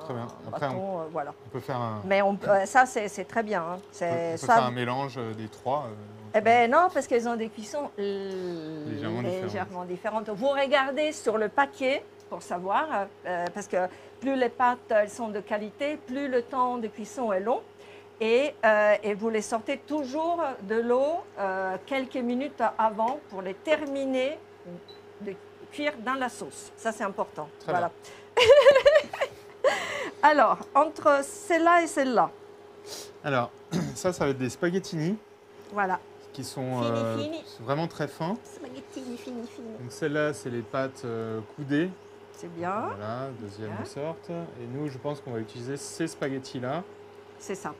bâton. Voilà. On peut faire un... Mais ça, c'est très bien. Hein. On peut faire un mélange des trois. Eh bien non, parce qu'elles ont des cuissons légèrement différentes. Vous regardez sur le paquet pour savoir, parce que plus les pâtes elles sont de qualité, plus le temps de cuisson est long. Et vous les sortez toujours de l'eau quelques minutes avant pour les terminer de cuire dans la sauce. Ça, c'est important. Très voilà. Alors, entre celle-là et celle-là. Alors, ça va être des spaghettini. Voilà. Qui sont vraiment très fins. Spaghettini fini. Donc celle-là, c'est les pâtes coudées. C'est bien. Voilà, deuxième sorte. Et nous, je pense qu'on va utiliser ces spaghettis-là. C'est ça.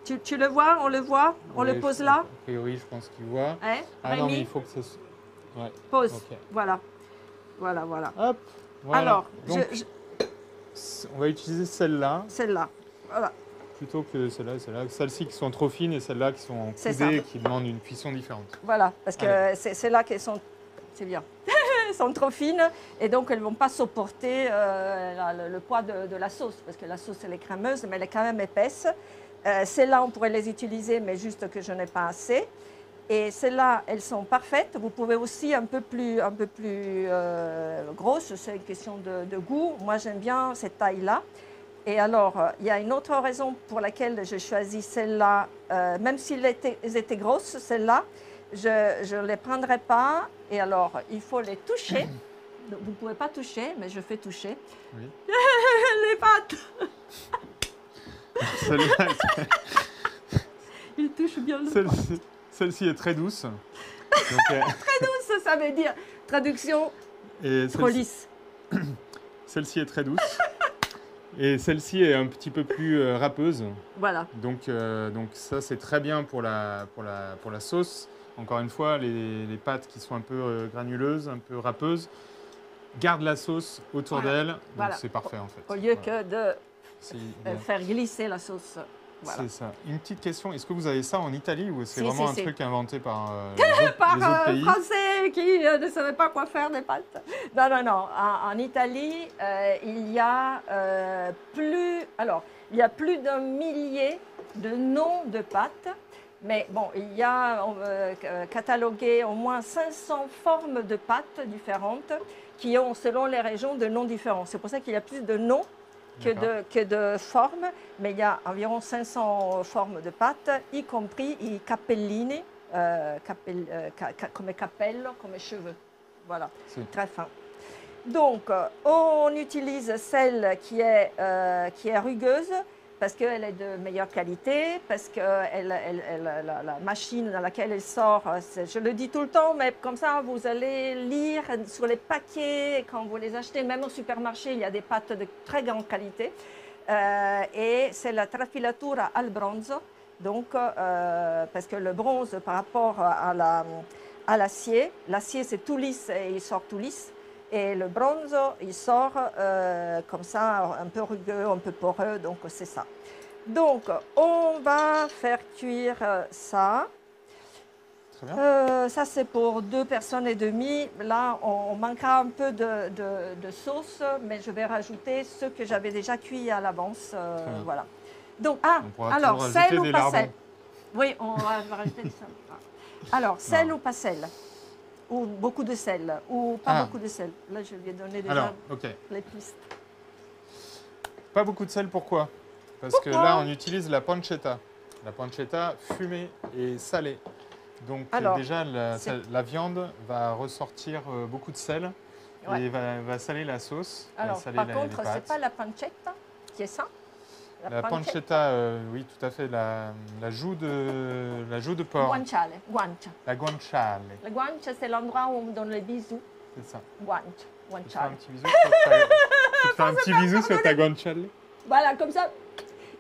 Tu le vois? On le voit? On le pose là? A priori, je pense qu'il voit. Rémi, non, mais il faut que ça... Ouais. Pose. Okay. Voilà. Hop. Voilà. Alors, donc, on va utiliser celle-là. Celle-là. Voilà. Plutôt que celle-là et celle-là. Celles-ci qui sont trop fines et celles-là qui sont en coudées et qui demandent une cuisson différente. Voilà, parce que c'est celles-là qui sont... C'est bien. Elles sont trop fines et donc elles ne vont pas supporter le poids de la sauce, parce que la sauce, elle est crémeuse, mais elle est quand même épaisse. Celles-là, on pourrait les utiliser, mais juste que je n'ai pas assez. Et celles-là, elles sont parfaites. Vous pouvez aussi un peu plus grosses, c'est une question de goût. Moi, j'aime bien cette taille-là. Et alors, il y a une autre raison pour laquelle je choisis celle-là, même si elles étaient grosses, celles-là, je ne les prendrai pas. Et alors, il faut les toucher. Vous ne pouvez pas toucher, mais je fais toucher. Oui. Les pâtes. Celle-là, il touche bien le pâte. Celle-ci est très douce. Donc, très douce, ça veut dire, traduction, trop lisse. Celle-ci est très douce. Et celle-ci est un petit peu plus râpeuse. Voilà. Donc ça, c'est très bien pour la sauce. Encore une fois, les pâtes qui sont un peu granuleuses, un peu râpeuses, garde la sauce autour d'elle. Donc Voilà. c'est parfait en fait. Au lieu Voilà. que de C'est idéal. faire glisser la sauce. Voilà. C'est ça. Une petite question, est-ce que vous avez ça en Italie ou c'est Si, vraiment si, un si. truc inventé par les Par autres pays? Français qui ne savaient pas quoi faire des pâtes. Non, non, non. En Italie, il y a il y a plus d'un millier de noms de pâtes. Mais bon, il y a catalogué au moins 500 formes de pâtes différentes qui ont, selon les régions, de noms différents. C'est pour ça qu'il y a plus de noms que de formes, mais il y a environ 500 formes de pâtes, y compris i cappellini, comme cappello, comme cheveux. Voilà, très fin. Donc, on utilise celle qui est rugueuse, parce qu'elle est de meilleure qualité, parce que la machine dans laquelle elle sort, je le dis tout le temps, mais comme ça, vous allez lire sur les paquets, quand vous les achetez, même au supermarché, il y a des pâtes de très grande qualité. Et c'est la trafilatura al bronzo, donc, parce que le bronze, par rapport à l'acier, c'est tout lisse et il sort tout lisse. Et le bronzo, il sort comme ça, un peu rugueux, un peu poreux, donc c'est ça. Donc, on va faire cuire ça. Très bien. Ça, c'est pour 2 personnes et demie. Là, on manquera un peu de sauce, mais je vais rajouter ce que j'avais déjà cuit à l'avance. Voilà. Donc, alors, sel ou pas sel? Oui, on va rajouter du sel. Alors, sel ou pas sel? Ou beaucoup de sel, ou pas beaucoup de sel. Là, je lui ai donné déjà les pistes. Pas beaucoup de sel, pourquoi? Parce que là, on utilise la pancetta. La pancetta fumée et salée. Donc déjà, la viande va ressortir beaucoup de sel et va saler la sauce. Alors, par contre, ce n'est pas la pancetta qui est ça? La pancetta, oui, tout à fait. La joue de porc. Guanciale. La guanciale. La guancia, c'est l'endroit où on donne les bisous. C'est ça. Guanciale. Tu te fais un petit bisou sur ta guanciale. Voilà, comme ça,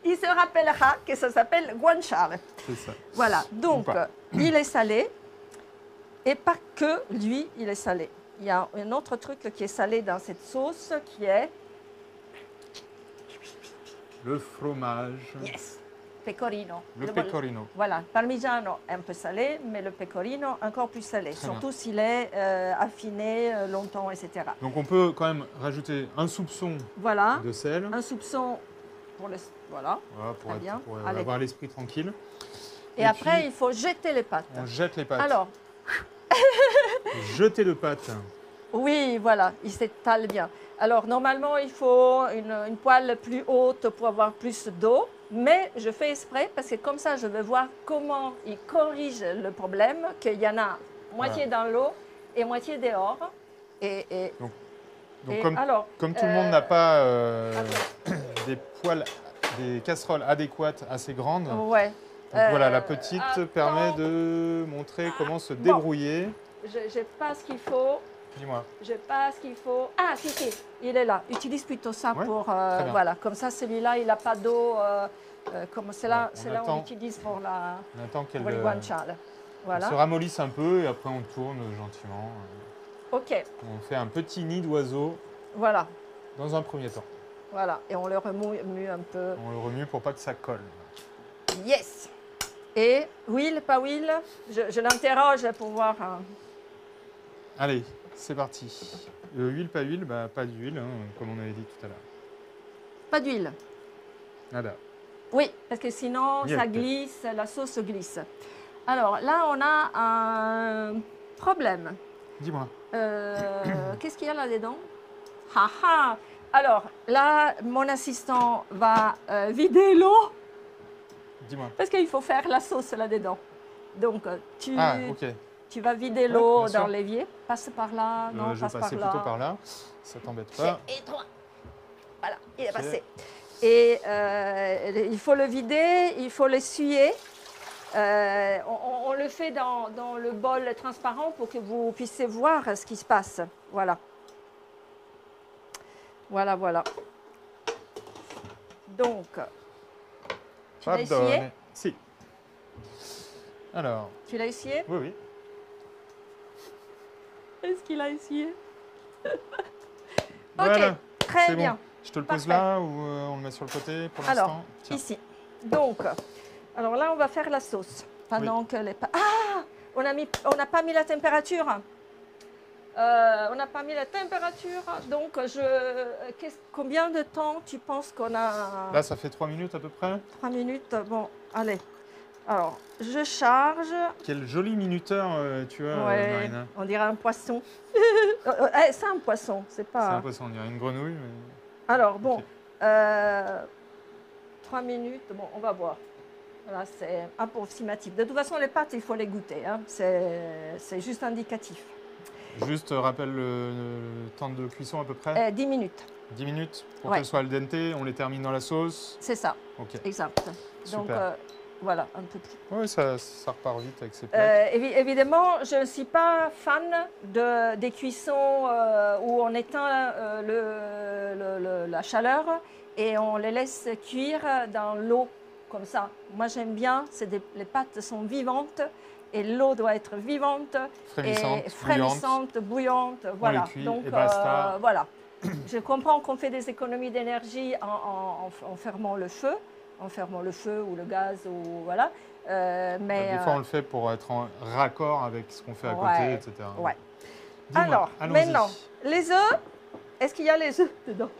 il se rappellera que ça s'appelle guanciale. C'est ça. Voilà, donc, il est salé. Et pas que lui, il est salé. Il y a un autre truc qui est salé dans cette sauce qui est... Le fromage. Yes, pecorino. Le pecorino. Voilà, parmigiano est un peu salé, mais le pecorino encore plus salé, surtout s'il est affiné longtemps, etc. Donc on peut quand même rajouter un soupçon de sel. Un soupçon pour le... Voilà, pour avoir l'esprit tranquille. Et après, puis, il faut jeter les pâtes. On jette les pâtes. Alors... Jeter le pâte. Oui, voilà, il s'étale bien. Alors, normalement, il faut une poêle plus haute pour avoir plus d'eau, mais je fais exprès parce que comme ça, je vais voir comment il corrige le problème, qu'il y en a moitié dans l'eau et moitié dehors. Donc comme tout le monde n'a pas des casseroles adéquates, assez grandes, donc voilà, la petite permet de montrer comment se débrouiller. Je n'ai pas ce qu'il faut. Dis-moi. Je n'ai pas ce qu'il faut. Ah, si, il est là. Utilise plutôt ça pour... voilà, comme ça, celui-là, il n'a pas d'eau. C'est là où on utilise pour les guanciale. Voilà. On se ramollisse un peu et après on tourne gentiment. OK. On fait un petit nid d'oiseau. Voilà. Dans un premier temps. Voilà, et on le remue un peu. On le remue pour pas que ça colle. Yes. Et huile, pas huile, je l'interroge pour voir. Allez, c'est parti. Huile, pas huile, pas d'huile, comme on avait dit tout à l'heure. Pas d'huile. Nada. Oui, parce que sinon ça glisse, la sauce glisse. Alors là, on a un problème. Dis-moi. Qu'est-ce qu'il y a là-dedans? Alors là, mon assistant va vider l'eau. Dis-moi. Parce qu'il faut faire la sauce là-dedans. Donc, tu vas vider Ouais, l'eau dans l'évier. Passe par là. Non, je passe vais par passer là. plutôt par là. Ça t'embête pas. C'est étroit. Voilà, il est passé. Et il faut le vider, il faut l'essuyer. On le fait dans le bol transparent pour que vous puissiez voir ce qui se passe. Voilà. Voilà, voilà. Donc, tu l'as essuyé? Si. Alors. Tu l'as essuyé? Oui, oui. Est-ce qu'il a essuyé? Voilà, très c'est bien. bon. Je te le pose Parfait. là ou on le met sur le côté pour Alors, l'instant? Tiens. ici. Donc, alors là, on va faire la sauce. Pendant que les... Ah, on n'a pas mis la température. On n'a pas mis la température. Donc, combien de temps tu penses qu'on a? Là, ça fait 3 minutes à peu près. 3 minutes. Bon, allez. Alors, je charge. Quel joli minuteur tu as, Ouais, Marina. on dirait un poisson. C'est un poisson, c'est C'est pas... un poisson, on dirait une grenouille. Mais... Alors, bon, Ok. 3 minutes, bon, on va voir. Voilà, c'est approximatif. De toute façon, les pâtes, il faut les goûter. Hein. C'est juste indicatif. Juste rappelle le temps de cuisson à peu près. 10 minutes, 10 minutes pour Ouais. qu'elles soient al dente. On les termine dans la sauce. c'est ça, Ok. exact. Donc, Super. voilà, un peu plus. Oui, ça repart vite avec ces plats. Évidemment, je ne suis pas fan des cuissons où on éteint la chaleur et on les laisse cuire dans l'eau comme ça. Moi, j'aime bien, les pâtes sont vivantes et l'eau doit être vivante et frémissante, bouillante. Voilà. cuit Donc, et basta. voilà. Je comprends qu'on fait des économies d'énergie en fermant le feu. En fermant le feu ou le gaz ou voilà. Mais Des fois, on le fait pour être en raccord avec ce qu'on fait à côté, ouais, etc. ouais. Dis-moi, Alors, allons-y. maintenant, les œufs, est-ce qu'il y a les œufs dedans?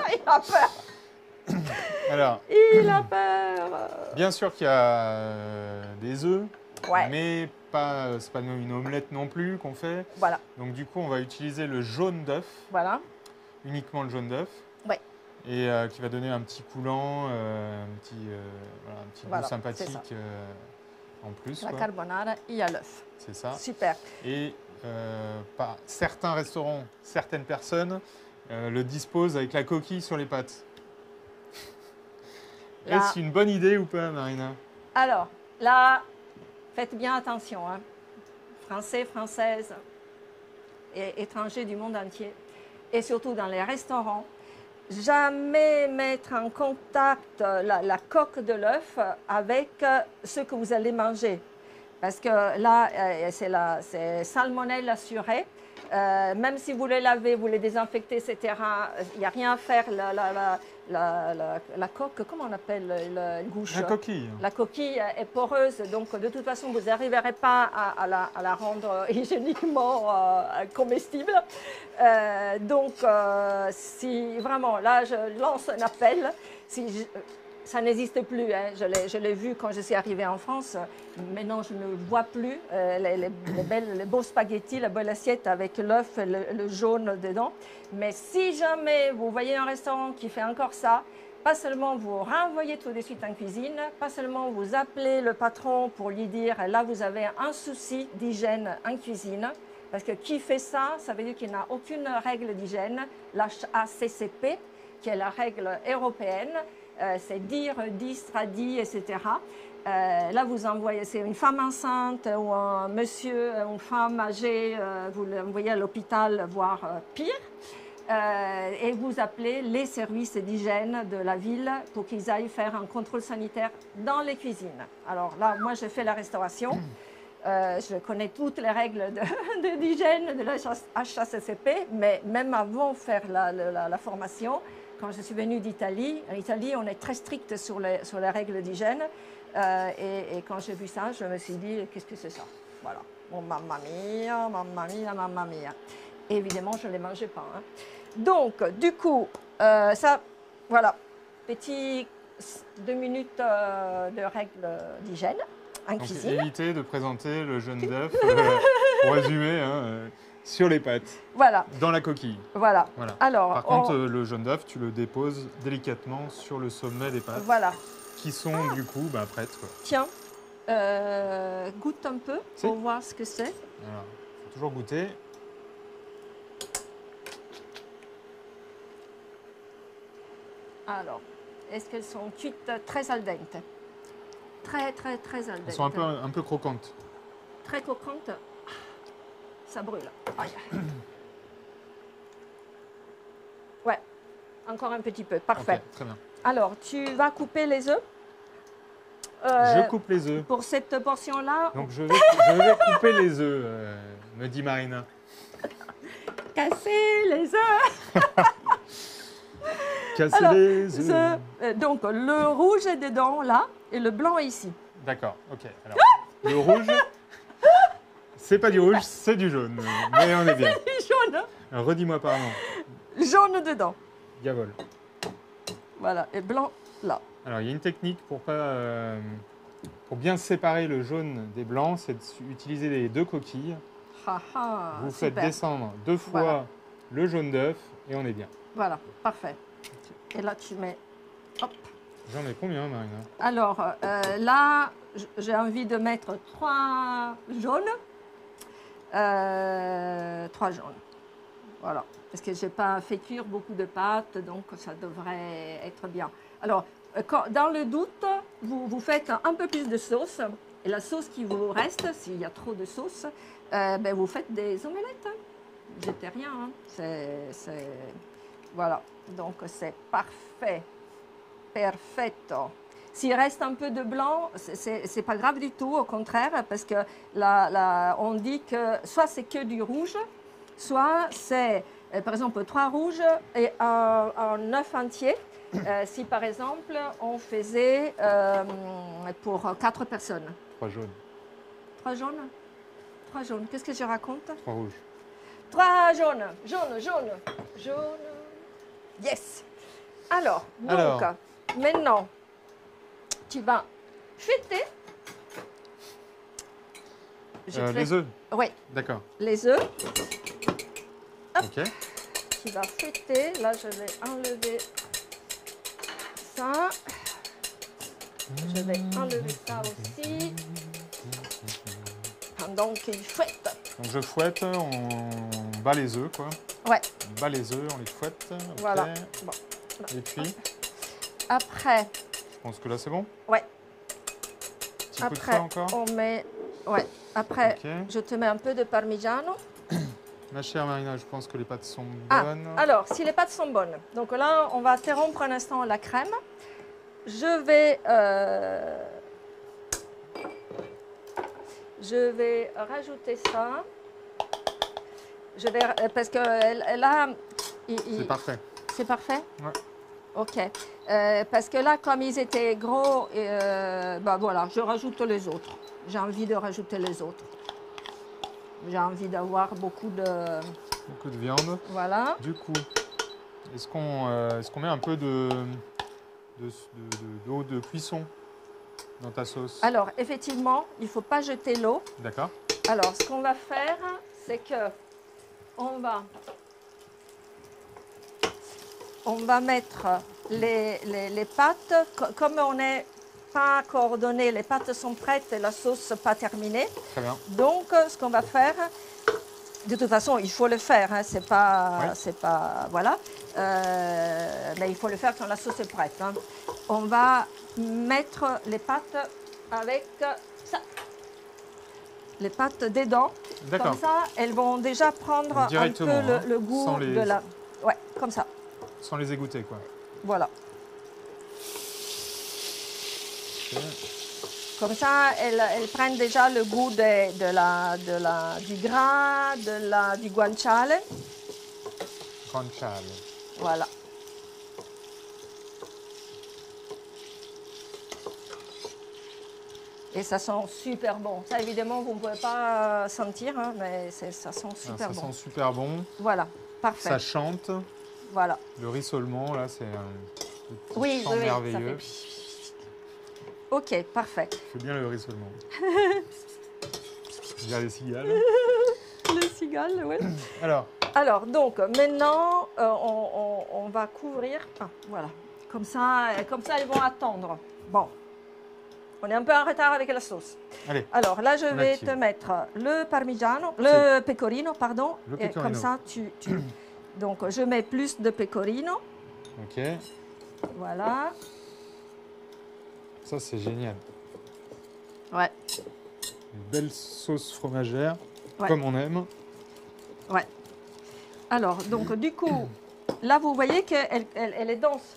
Il a peur. Alors, Il a peur. bien sûr qu'il y a des œufs, Ouais, mais c'est pas une omelette non plus qu'on fait. voilà, Donc du coup, on va utiliser le jaune d'œuf, voilà. uniquement le jaune d'œuf. Ouais. Et qui va donner un petit coulant, un petit Voilà, goût c'est sympathique ça. en plus. La quoi. carbonara, il y a l'œuf. C'est ça. Super. Et certains restaurants, certaines personnes le disposent avec la coquille sur les pâtes. Là. Est-ce une bonne idée ou pas, Marina? Alors, là, faites bien attention. Hein. Français, Françaises et étrangers du monde entier. Et surtout dans les restaurants. Jamais mettre en contact la coque de l'œuf avec ce que vous allez manger. Parce que là, c'est salmonelle assurée. Même si vous les lavez, vous les désinfectez, etc., il n'y a rien à faire. La coque, comment on appelle la gouche? La coquille. La coquille est poreuse, donc de toute façon, vous n'arriverez pas à la rendre hygiéniquement comestible. Donc, si vraiment, là, je lance un appel. Ça n'existe plus. Hein. Je l'ai vu quand je suis arrivée en France. Maintenant, je ne vois plus les beaux spaghettis, la belle assiette avec l'œuf et le jaune dedans. Mais si jamais vous voyez un restaurant qui fait encore ça, pas seulement vous renvoyez tout de suite en cuisine, pas seulement vous appelez le patron pour lui dire là, vous avez un souci d'hygiène en cuisine. Parce que qui fait ça, ça veut dire qu'il n'a aucune règle d'hygiène. L'HACCP, qui est la règle européenne, c'est dire, tradi, etc. Là, vous envoyez, c'est une femme enceinte ou un monsieur, une femme âgée, vous l'envoyez à l'hôpital, voire pire. Et vous appelez les services d'hygiène de la ville pour qu'ils aillent faire un contrôle sanitaire dans les cuisines. Alors là, moi, j'ai fait la restauration. Je connais toutes les règles d'hygiène de la HACCP, mais même avant de faire la formation, quand je suis venue d'Italie, en Italie, on est très strict sur les règles d'hygiène. Et quand j'ai vu ça, je me suis dit, qu'est-ce que c'est ça? Voilà. Bon, mamma mia, mamma mia, mamma mia. Et évidemment, je ne les mangeais pas. Hein. Donc, du coup, ça, voilà. Petit 2 minutes de règles d'hygiène en Donc, cuisine. évitez de présenter le jaune d'œuf, pour résumer, hein, sur les pâtes, Voilà, dans la coquille. voilà. Voilà. Alors, Par contre, le jaune d'œuf, tu le déposes délicatement sur le sommet des pâtes, voilà. qui sont du coup prêtes. Quoi. Tiens, goûte un peu Si. pour voir ce que c'est. Voilà. Faut toujours goûter. Alors, est-ce qu'elles sont cuites très al dente? Très, très, très al dente. Elles sont un peu croquantes. Très croquantes. Ça brûle. Aïe. Ouais, encore un petit peu. Parfait. Ok, très bien. Alors, tu vas couper les œufs. Je coupe les œufs. Pour cette portion-là, Donc je vais couper les œufs, me dit Marina. Casser les œufs. Casser Alors, les œufs. Donc, le rouge est dedans, là, et le blanc est ici. D'accord, ok. Alors, le rouge, c'est pas du rouge, c'est du jaune. Mais on est bien. Jaune. Redis-moi pardon. Jaune dedans. Gavol. Voilà, et blanc, là. Alors, il y a une technique pour bien séparer le jaune des blancs, c'est d'utiliser les deux coquilles. Vous faites super. descendre 2 fois Voilà. le jaune d'œuf et on est bien. Voilà, parfait. Et là, tu mets... Hop. J'en ai combien, Marina? Alors, là, j'ai envie de mettre 3 jaunes. 3 jaunes. Voilà. Parce que je n'ai pas fait cuire beaucoup de pâtes, donc ça devrait être bien. Alors, dans le doute, vous faites un peu plus de sauce. Et la sauce qui vous reste, s'il y a trop de sauce, ben vous faites des omelettes. Jetez rien. Hein. Voilà. Donc, c'est parfait. Perfetto. S'il reste un peu de blanc, c'est pas grave du tout, au contraire, parce que on dit que soit c'est que du rouge, soit c'est, par exemple, 3 rouges et un œuf entier. Si, par exemple, on faisait pour 4 personnes. 3 jaunes. 3 jaunes 3 jaunes. Qu'est-ce que je raconte? 3 rouges. 3 jaunes. Jaune. Yes. Alors, maintenant, tu vas fêter. Les œufs? Oui, D'accord. les œufs. Ok. Tu vas fêter. Là, je vais enlever ça. Je vais enlever ça aussi. Pendant qu'il fouette. Donc je fouette, on bat les œufs, quoi. Ouais. On bat les œufs, on les fouette. Okay. Voilà. Bon. Et puis, après, je pense que là c'est bon. Ouais. Petit coup de Après, feu encore. on met. Ouais. Après, Ok. je te mets un peu de parmigiano. Ma chère Marina, je pense que les pâtes sont Ah, bonnes. alors, si les pâtes sont bonnes, donc là, on va interrompre un instant la crème. Je vais rajouter ça. Parce que là, C'est parfait. C'est parfait? Ouais. Ok. Parce que là, comme ils étaient gros, bah voilà, je rajoute les autres. J'ai envie de rajouter les autres. J'ai envie d'avoir beaucoup de viande. Voilà. Du coup, est-ce qu'on met un peu d'eau de cuisson dans ta sauce? Alors, effectivement, il ne faut pas jeter l'eau. D'accord. Alors, ce qu'on va faire, c'est que on va mettre les pâtes. Comme on n'est pas coordonné, les pâtes sont prêtes et la sauce pas terminée. Très bien. Donc, ce qu'on va faire, de toute façon, il faut le faire. Hein, c'est pas, voilà. Mais il faut le faire quand la sauce est prête. Hein. On va mettre les pâtes avec ça. Les pâtes dedans. D'accord. Comme ça, elles vont déjà prendre un peu le goût de la... Ouais, comme ça. Sans les égoutter, quoi. Voilà. Okay. Comme ça, elles prennent déjà le goût du gras, du guanciale. Guanciale. Voilà. Et ça sent super bon. Ça, évidemment, vous ne pouvez pas sentir, hein, mais ça sent super bon. Ça sent super bon. Voilà, parfait. Ça chante. Voilà. Le rissolement, là, c'est un oui, chant merveilleux. Ok, parfait. Je fais bien le rissolement. Il y a les cigales. Les cigales, oui. Alors, donc, maintenant, on va couvrir. Ah, voilà. Comme ça, ils vont attendre. Bon. On est un peu en retard avec la sauce. Allez, alors là, je vais te mettre le parmigiano, le pecorino, pardon. Le pecorino. Et comme ça, donc, je mets plus de pecorino. Ok. Voilà. Ça, c'est génial. Ouais. Une belle sauce fromagère, ouais. Comme on aime. Ouais. Alors, donc, du coup, là, vous voyez qu'elle est dense.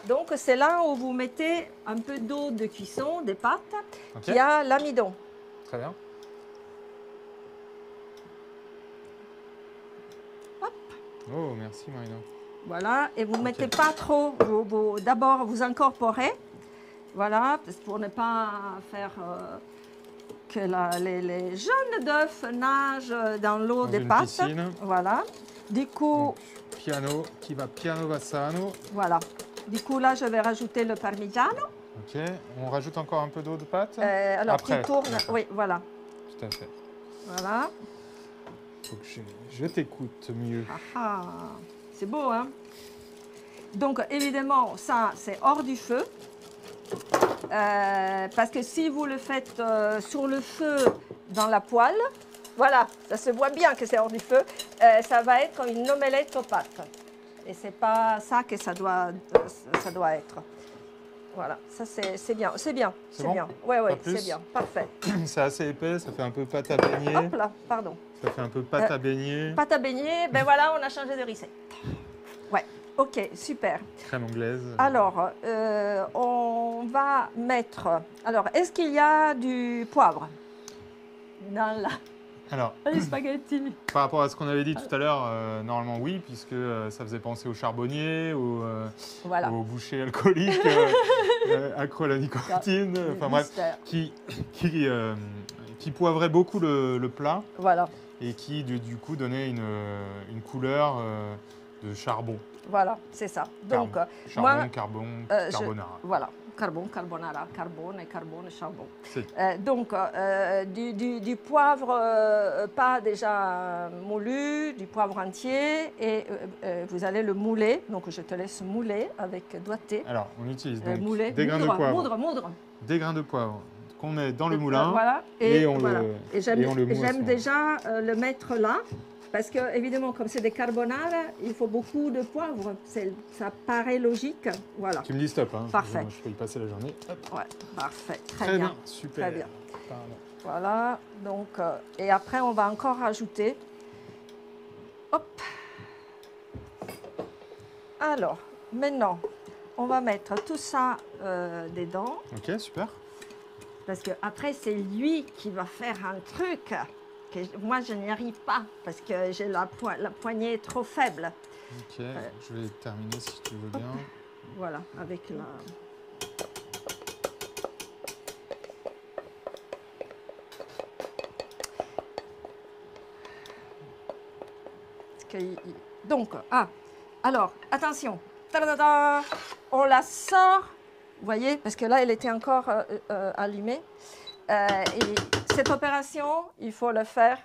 Donc, c'est là où vous mettez un peu d'eau de cuisson, des pâtes, qui a l'amidon. Très bien. Oh, merci Marina. Voilà, et vous ne mettez pas trop. D'abord, vous incorporez. Voilà, pour ne pas faire que les jeunes d'œufs nagent dans l'eau des pâtes. Piscine. Voilà. Du coup, donc, piano va sano. Voilà. Du coup, là, je vais rajouter le parmigiano. Ok. On rajoute encore un peu d'eau de pâte. Alors, après. tu tournes. Oui, voilà. Tout à fait. Voilà. Faut que je t'écoute mieux. Ah, c'est beau, hein? Donc, évidemment, ça, c'est hors du feu. Parce que si vous le faites sur le feu dans la poêle, voilà, ça se voit bien que c'est hors du feu, ça va être une omelette aux pâtes. Et c'est pas ça que ça doit être. Voilà, ça c'est bien, c'est bien, c'est bon bien. Oui, c'est bien, parfait. C'est assez épais, ça fait un peu pâte à baigner. Hop là, pardon. Ça fait un peu pâte à baigner. Pâte à baigner, ben voilà, on a changé de recette. Ouais, ok, super. Crème anglaise. Alors, on va mettre... Alors, est-ce qu'il y a du poivre dans Alors, les spaghettis? Par rapport à ce qu'on avait dit tout à l'heure, normalement oui, puisque ça faisait penser aux charbonniers, aux bouchers alcooliques, accro à la nicotine, enfin bref, qui poivrait beaucoup le plat. Voilà. Et qui du coup donnait une couleur de charbon. Voilà, c'est ça. Donc, charbon, carbonara. Voilà, carbonara, carbone, charbon. Donc, du poivre pas déjà moulu, du poivre entier, et vous allez le mouler. Donc, je te laisse mouler avec doigté. Alors, on utilise donc des grains de poivre. Moudre. Des grains de poivre qu'on met dans le moulin. Voilà. Et on le j'aime déjà le mettre là. Parce que, évidemment, comme c'est des carbonara, il faut beaucoup de poivre. Ça paraît logique. Voilà. Tu me dis stop. Hein. Parfait. Moi, je peux y passer la journée. Hop. Ouais, parfait. Très bien. Super. Très bien. Pardon. Voilà. Donc, et après, on va encore rajouter. Hop. Alors, maintenant, on va mettre tout ça dedans. Ok, super. Parce que après, c'est lui qui va faire un truc. Moi, je n'y arrive pas parce que j'ai la poignée trop faible. Ok, je vais terminer si tu veux bien. Voilà, avec la... Donc, alors, attention. Ta-da-da-da. On la sort, vous voyez, parce que là, elle était encore allumée. Et cette opération, il faut le faire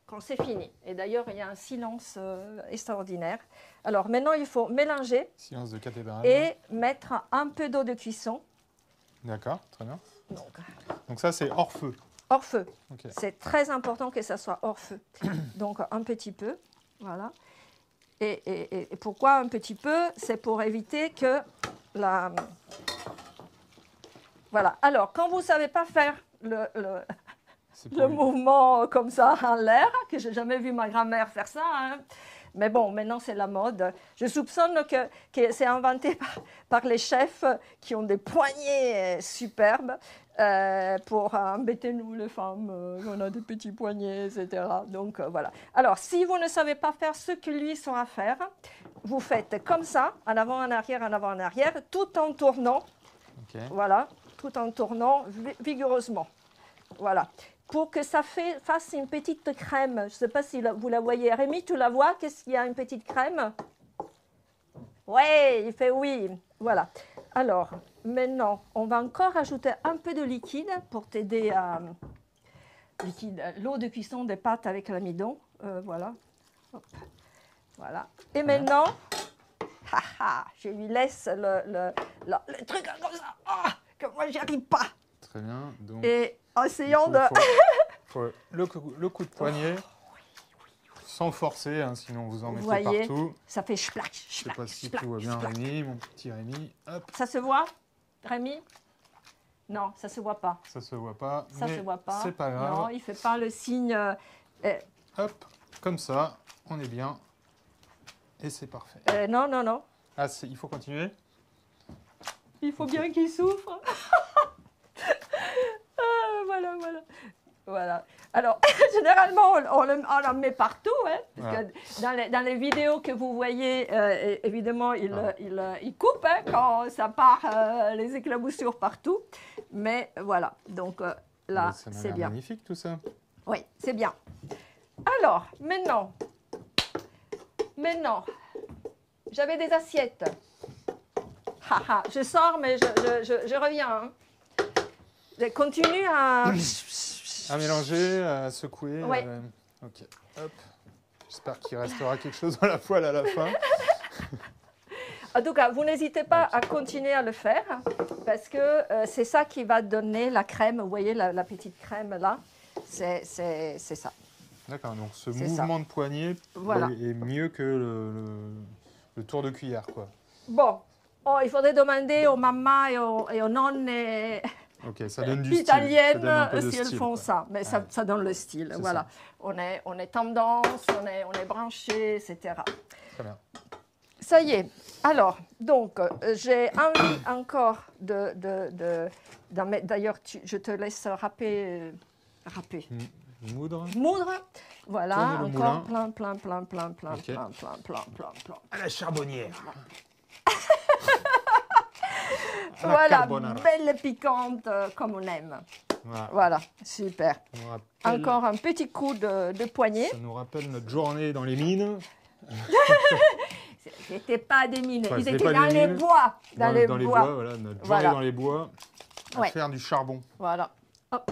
quand c'est fini. Et d'ailleurs, il y a un silence extraordinaire. Alors maintenant, il faut mélanger. Silence de cathédrale. Et mettre un peu d'eau de cuisson. D'accord, très bien. Donc ça, c'est hors feu. Hors feu. Okay. C'est très important que ça soit hors feu. Donc un petit peu, voilà. Et pourquoi un petit peu? C'est pour éviter que la... Voilà. Alors, quand vous ne savez pas faire le mouvement comme ça en l'air, que je n'ai jamais vu ma grand-mère faire ça, hein. Mais bon, maintenant c'est la mode. Je soupçonne que c'est inventé par les chefs qui ont des poignets superbes pour embêter nous les femmes. On a des petits poignets, etc. Donc voilà. Alors, si vous ne savez pas faire ce que lui saura faire, vous faites comme ça, en avant, en arrière, tout en tournant. Okay. Voilà. Tout en tournant vigoureusement. Voilà. Pour que ça fasse une petite crème. Je ne sais pas si vous la voyez. Rémi, tu la vois? Qu'est-ce qu'il y a, une petite crème? Oui, il fait oui. Voilà. Alors, maintenant, on va encore ajouter un peu de liquide pour t'aider à... l'eau de cuisson des pâtes avec l'amidon. Voilà. Hop. Voilà. Et maintenant, je lui laisse le truc comme ça. Que moi, j'y arrive pas. Très bien. Donc, et essayons de... faut le coup de poignet, sans forcer, hein, sinon vous en mettez voyez, partout. Ça fait splac, je sais pas si tu vois bien, Rémi, mon petit Rémi. Hop. Ça se voit, Rémi? Non, ça se voit pas. Ça se voit pas. Ça se voit pas. C'est pas grave. Non, il fait pas le signe. Hop, comme ça, on est bien. Et c'est parfait. Non. Ah, il faut continuer? Il faut bien qu'il souffre. Voilà. Voilà. Alors, généralement, on en met partout, hein, parce que dans les vidéos que vous voyez, évidemment, il coupe hein, quand ça part les éclaboussures partout. Mais voilà, donc là, c'est bien. Magnifique tout ça. Oui, c'est bien. Alors, maintenant, j'avais des assiettes. Je sors, mais je reviens. Hein. Je continue à... À mélanger, à secouer. Oui. Ok, hop. J'espère qu'il restera quelque chose dans la poêle à la fin. En tout cas, vous n'hésitez pas à continuer à le faire parce que c'est ça qui va donner la crème. Vous voyez la petite crème là, c'est ça. D'accord, donc ce mouvement de poignet est mieux que le tour de cuillère, quoi. Bon, il faudrait demander aux mamans et aux nonnes ok, ça donne du italiennes style. si elles font ça. Mais ça donne le style, voilà. On est tendance, on est branché, etc. Très bien. Ça y est. Alors, donc, j'ai envie encore d'ailleurs, je te laisse râper. Moudre. Voilà, encore moulin. plein. À la charbonnière. Voilà, belle piquante comme on aime. Voilà, super. Encore un petit coup de poignet. Ça nous rappelle notre journée dans les mines. C'était pas des mines, enfin, ils étaient dans les bois. Dans les bois, voilà, notre journée dans les bois, à faire du charbon. Voilà. Hop.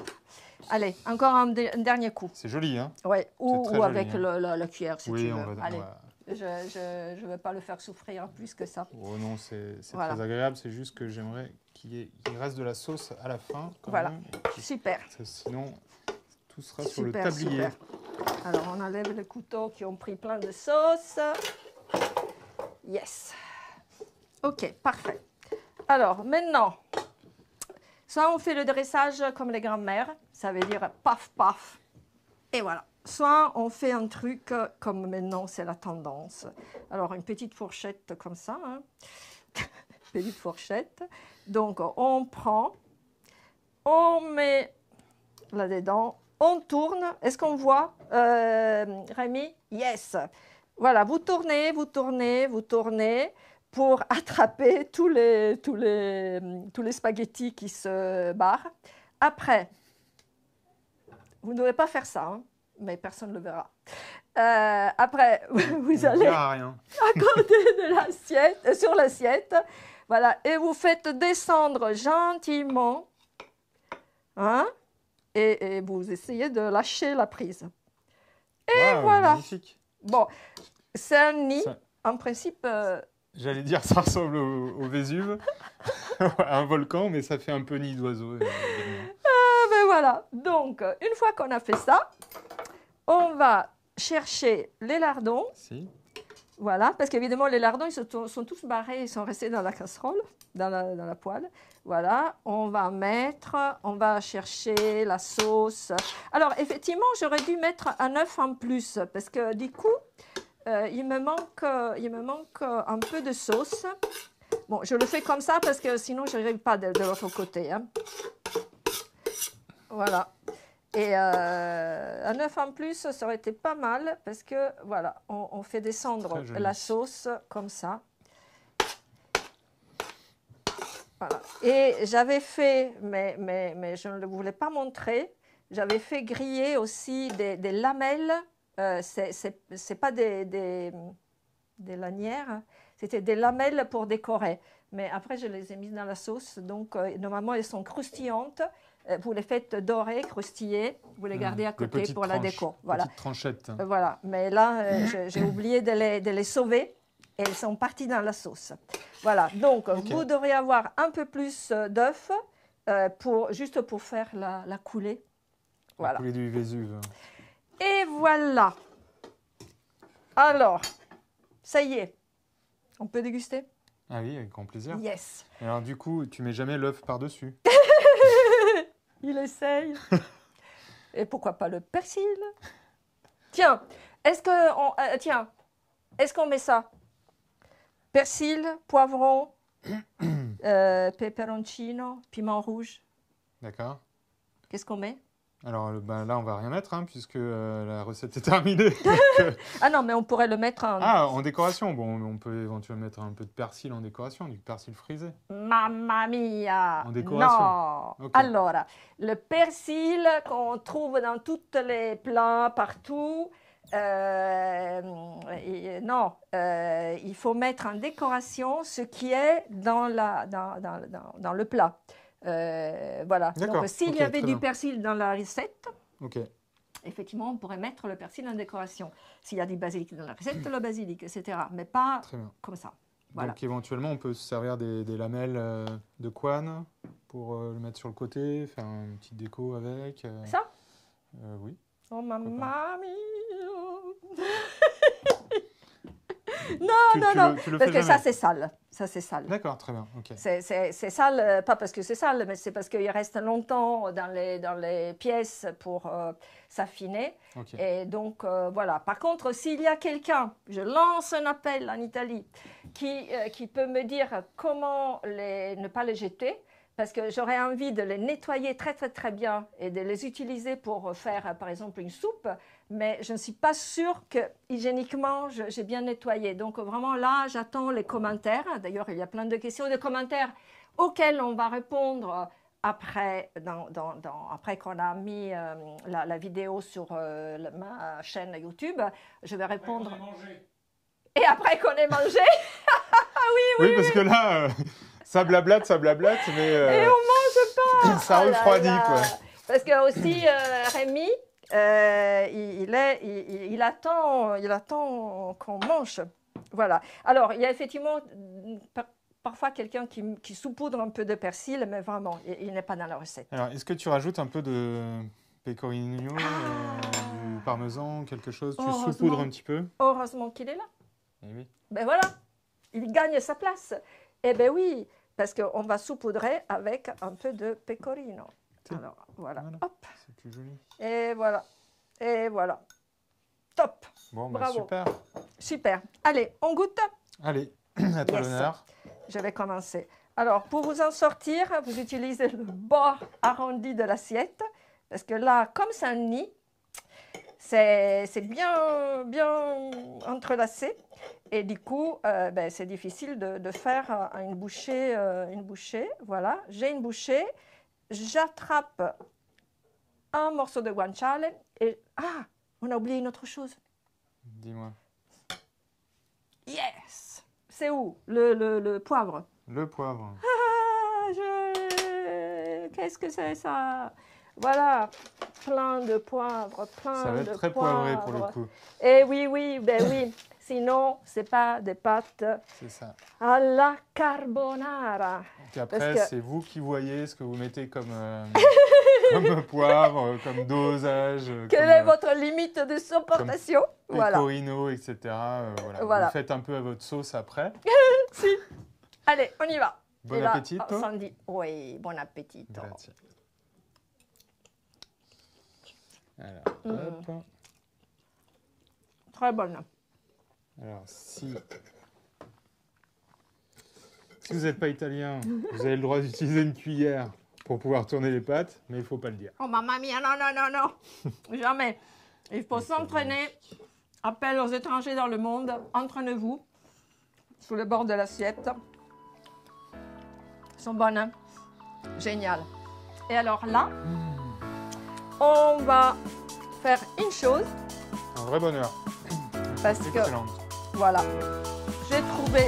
Allez, encore un dernier coup. C'est joli, hein? Oui, ou joli, avec la cuillère, si tu veux. On va, allez, je ne vais pas le faire souffrir plus que ça. Oh non, c'est très agréable, c'est juste que j'aimerais qu'il reste de la sauce à la fin. Quand même, super. Sinon, tout sera sur le tablier. Super. Alors, on enlève les couteaux qui ont pris plein de sauce. Yes. Ok, parfait. Alors, maintenant, soit on fait le dressage comme les grands-mères, ça veut dire paf, paf, et voilà. Soit on fait un truc comme maintenant, c'est la tendance. Alors, une petite fourchette comme ça, hein. Petite fourchette. Donc, on prend, on met là-dedans, on tourne. Est-ce qu'on voit, Rémi? Yes. Voilà, vous tournez pour attraper tous les spaghettis qui se barrent. Après, vous ne devez pas faire ça, hein, mais personne ne le verra. Après, vous allez à côté de l'assiette, sur l'assiette, voilà, et vous faites descendre gentiment, hein, et vous essayez de lâcher la prise. Et voilà. Magnifique. Bon, c'est un nid, en principe... J'allais dire, ça ressemble au Vésuve, à un volcan, mais ça fait un peu nid d'oiseau. Ben voilà, donc une fois qu'on a fait ça, on va chercher les lardons. Voilà, parce qu'évidemment, les lardons, ils sont tous barrés, ils sont restés dans la casserole, dans la poêle. Voilà, on va chercher la sauce. Alors, effectivement, j'aurais dû mettre un œuf en plus, parce que du coup, il me manque un peu de sauce. Bon, je le fais comme ça, parce que sinon, je n'arrive pas de l'autre côté. Hein. Voilà. Et un œuf en plus, ça aurait été pas mal, parce que, voilà, on fait descendre la sauce comme ça. Voilà. Et j'avais fait, mais je ne le voulais pas montrer, j'avais fait griller aussi des lamelles, c'est pas des lanières, c'était des lamelles pour décorer. Mais après, je les ai mises dans la sauce, donc normalement, elles sont croustillantes. Vous les faites dorer, croustiller, vous les gardez à côté pour la déco. Voilà. Petite tranchette. Voilà, mais là, j'ai oublié de les sauver. Et elles sont parties dans la sauce. Voilà, donc vous devrez avoir un peu plus d'œufs juste pour faire la coulée. Voilà. La coulée du Vésuve. Et voilà. Alors, ça y est. On peut déguster? Ah oui, avec grand plaisir. Yes. Et alors du coup, tu mets jamais l'œuf par-dessus? Il essaye. Et pourquoi pas le persil? Tiens, est-ce qu'on met ça? Persil, poivron, peperoncino, piment rouge. D'accord. Qu'est-ce qu'on met? Alors ben, là, on va rien mettre, hein, puisque la recette est terminée. Ah non, mais on pourrait le mettre en... Ah, en décoration. Bon, on peut éventuellement mettre un peu de persil en décoration, du persil frisé. Mamma mia! En décoration. No! Ok. Allora, le persil qu'on trouve dans tous les plats, partout, non, il faut mettre en décoration ce qui est dans le plat. Voilà. D'accord, Donc, s'il ok, y avait très du bien. persil dans la recette, Ok. effectivement, on pourrait mettre le persil en décoration. S'il y a du basilic dans la recette, le basilic, etc. Mais pas Très bien. comme ça. Voilà. Donc éventuellement, on peut se servir des lamelles de couenne pour le mettre sur le côté, faire une petite déco avec. Ça? Oui. Oh mamma mia! Non, Tu non, le parce fais que ça jamais. c'est sale. Ça c'est sale. D'accord, très bien. Ok. C'est sale, pas parce que c'est sale, mais c'est parce qu'il reste longtemps dans les pièces pour s'affiner. Ok. Et donc, voilà. Par contre, s'il y a quelqu'un, je lance un appel en Italie, qui peut me dire comment ne pas les jeter, parce que j'aurais envie de les nettoyer très, très, très bien et de les utiliser pour faire, par exemple, une soupe, mais je ne suis pas sûre que, hygiéniquement, j'ai bien nettoyé. Donc, vraiment, là, j'attends les commentaires. D'ailleurs, il y a plein de questions et de commentaires auxquels on va répondre après, après qu'on a mis la vidéo sur ma chaîne YouTube. Je vais répondre. Et après qu'on ait mangé. Oui, parce que là, ça blablate, mais Et on mange pas. ça Oh là refroidit, là. quoi. Parce que aussi, Rémi, il attend qu'on mange. Voilà. Alors, il y a effectivement parfois quelqu'un qui saupoudre un peu de persil, mais vraiment, il n'est pas dans la recette. Alors, est-ce que tu rajoutes un peu de pecorino, du parmesan, quelque chose? Tu Heureusement. saupoudres un petit peu? Heureusement qu'il est là. Eh oui. Ben voilà, il gagne sa place. Eh ben oui, parce qu'on va saupoudrer avec un peu de pecorino. Alors, voilà. Hop. C'est plus joli. Et voilà. Et voilà. Top. Bon, bah, Bravo. super. Super. Allez, on goûte. Allez, à toi Yes. l'honneur. Je vais commencer. Alors, pour vous en sortir, vous utilisez le bord arrondi de l'assiette. Parce que là, comme c'est un nid, c'est bien, bien entrelacé. Et du coup, ben, c'est difficile de faire une bouchée. Voilà, j'ai une bouchée. J'attrape un morceau de guanciale et... Ah, on a oublié une autre chose. Dis-moi. Yes! C'est où? Le poivre. Le poivre. Ah, qu'est-ce que c'est ça? Voilà, plein de poivre, plein de Ça va être très poivré pour le coup. Et oui, ben oui. Sinon, c'est pas des pâtes C'est ça. à la carbonara. Et après, Parce que- c'est vous qui voyez ce que vous mettez comme, comme poivre, comme dosage, Quelle comme est votre limite de supportation? Voilà. pecorino, etc. Voilà. Voilà. Vous faites un peu à votre sauce après. Si. Allez, on y va. Bon Et là, appétit. oh, Sandy. Oui, bon appétit. Grazie. Alors, Mm. hop. Très bonne. Alors, si vous n'êtes pas italien, vous avez le droit d'utiliser une cuillère pour pouvoir tourner les pâtes, mais il ne faut pas le dire. Oh, mamma mia, non. Jamais. Il faut s'entraîner. Appel aux étrangers dans le monde. Entraînez-vous sous le bord de l'assiette. Elles sont bonnes, hein? Génial. Et alors là, on va faire une chose. Un vrai bonheur. Parce que, Excellent. voilà, j'ai trouvé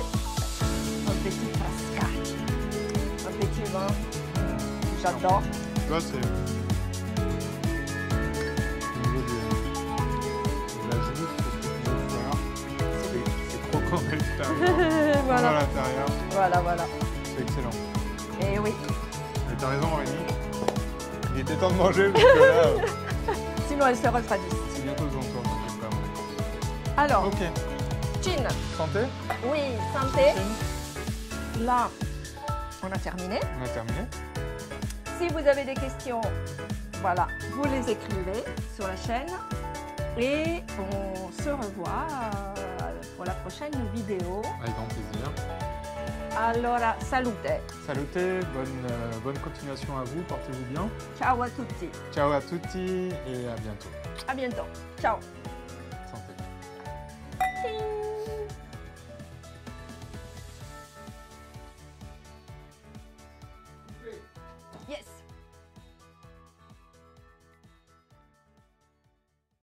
un petit frascati. Un petit vin. J'adore. Là, c'est au niveau de la joue, c'est croquant à l'extérieur. Voilà. À Voilà, l'intérieur, voilà. c'est excellent. Et oui. Et t'as raison, Rémi. Il était temps de manger parce que là, Sinon, elles se refroidissent. c'est bientôt son tour. t'inquiète pas. Alors, Ok. Chin. Santé. Oui, santé. Chin. Là, on a terminé. On a terminé. Si vous avez des questions, voilà, vous les écrivez sur la chaîne. Et on se revoit pour la prochaine vidéo. Avec grand plaisir. Allora, salute. Salutez, bonne continuation à vous, portez-vous bien. Ciao a tutti. Ciao à tutti et à bientôt. À bientôt. Ciao.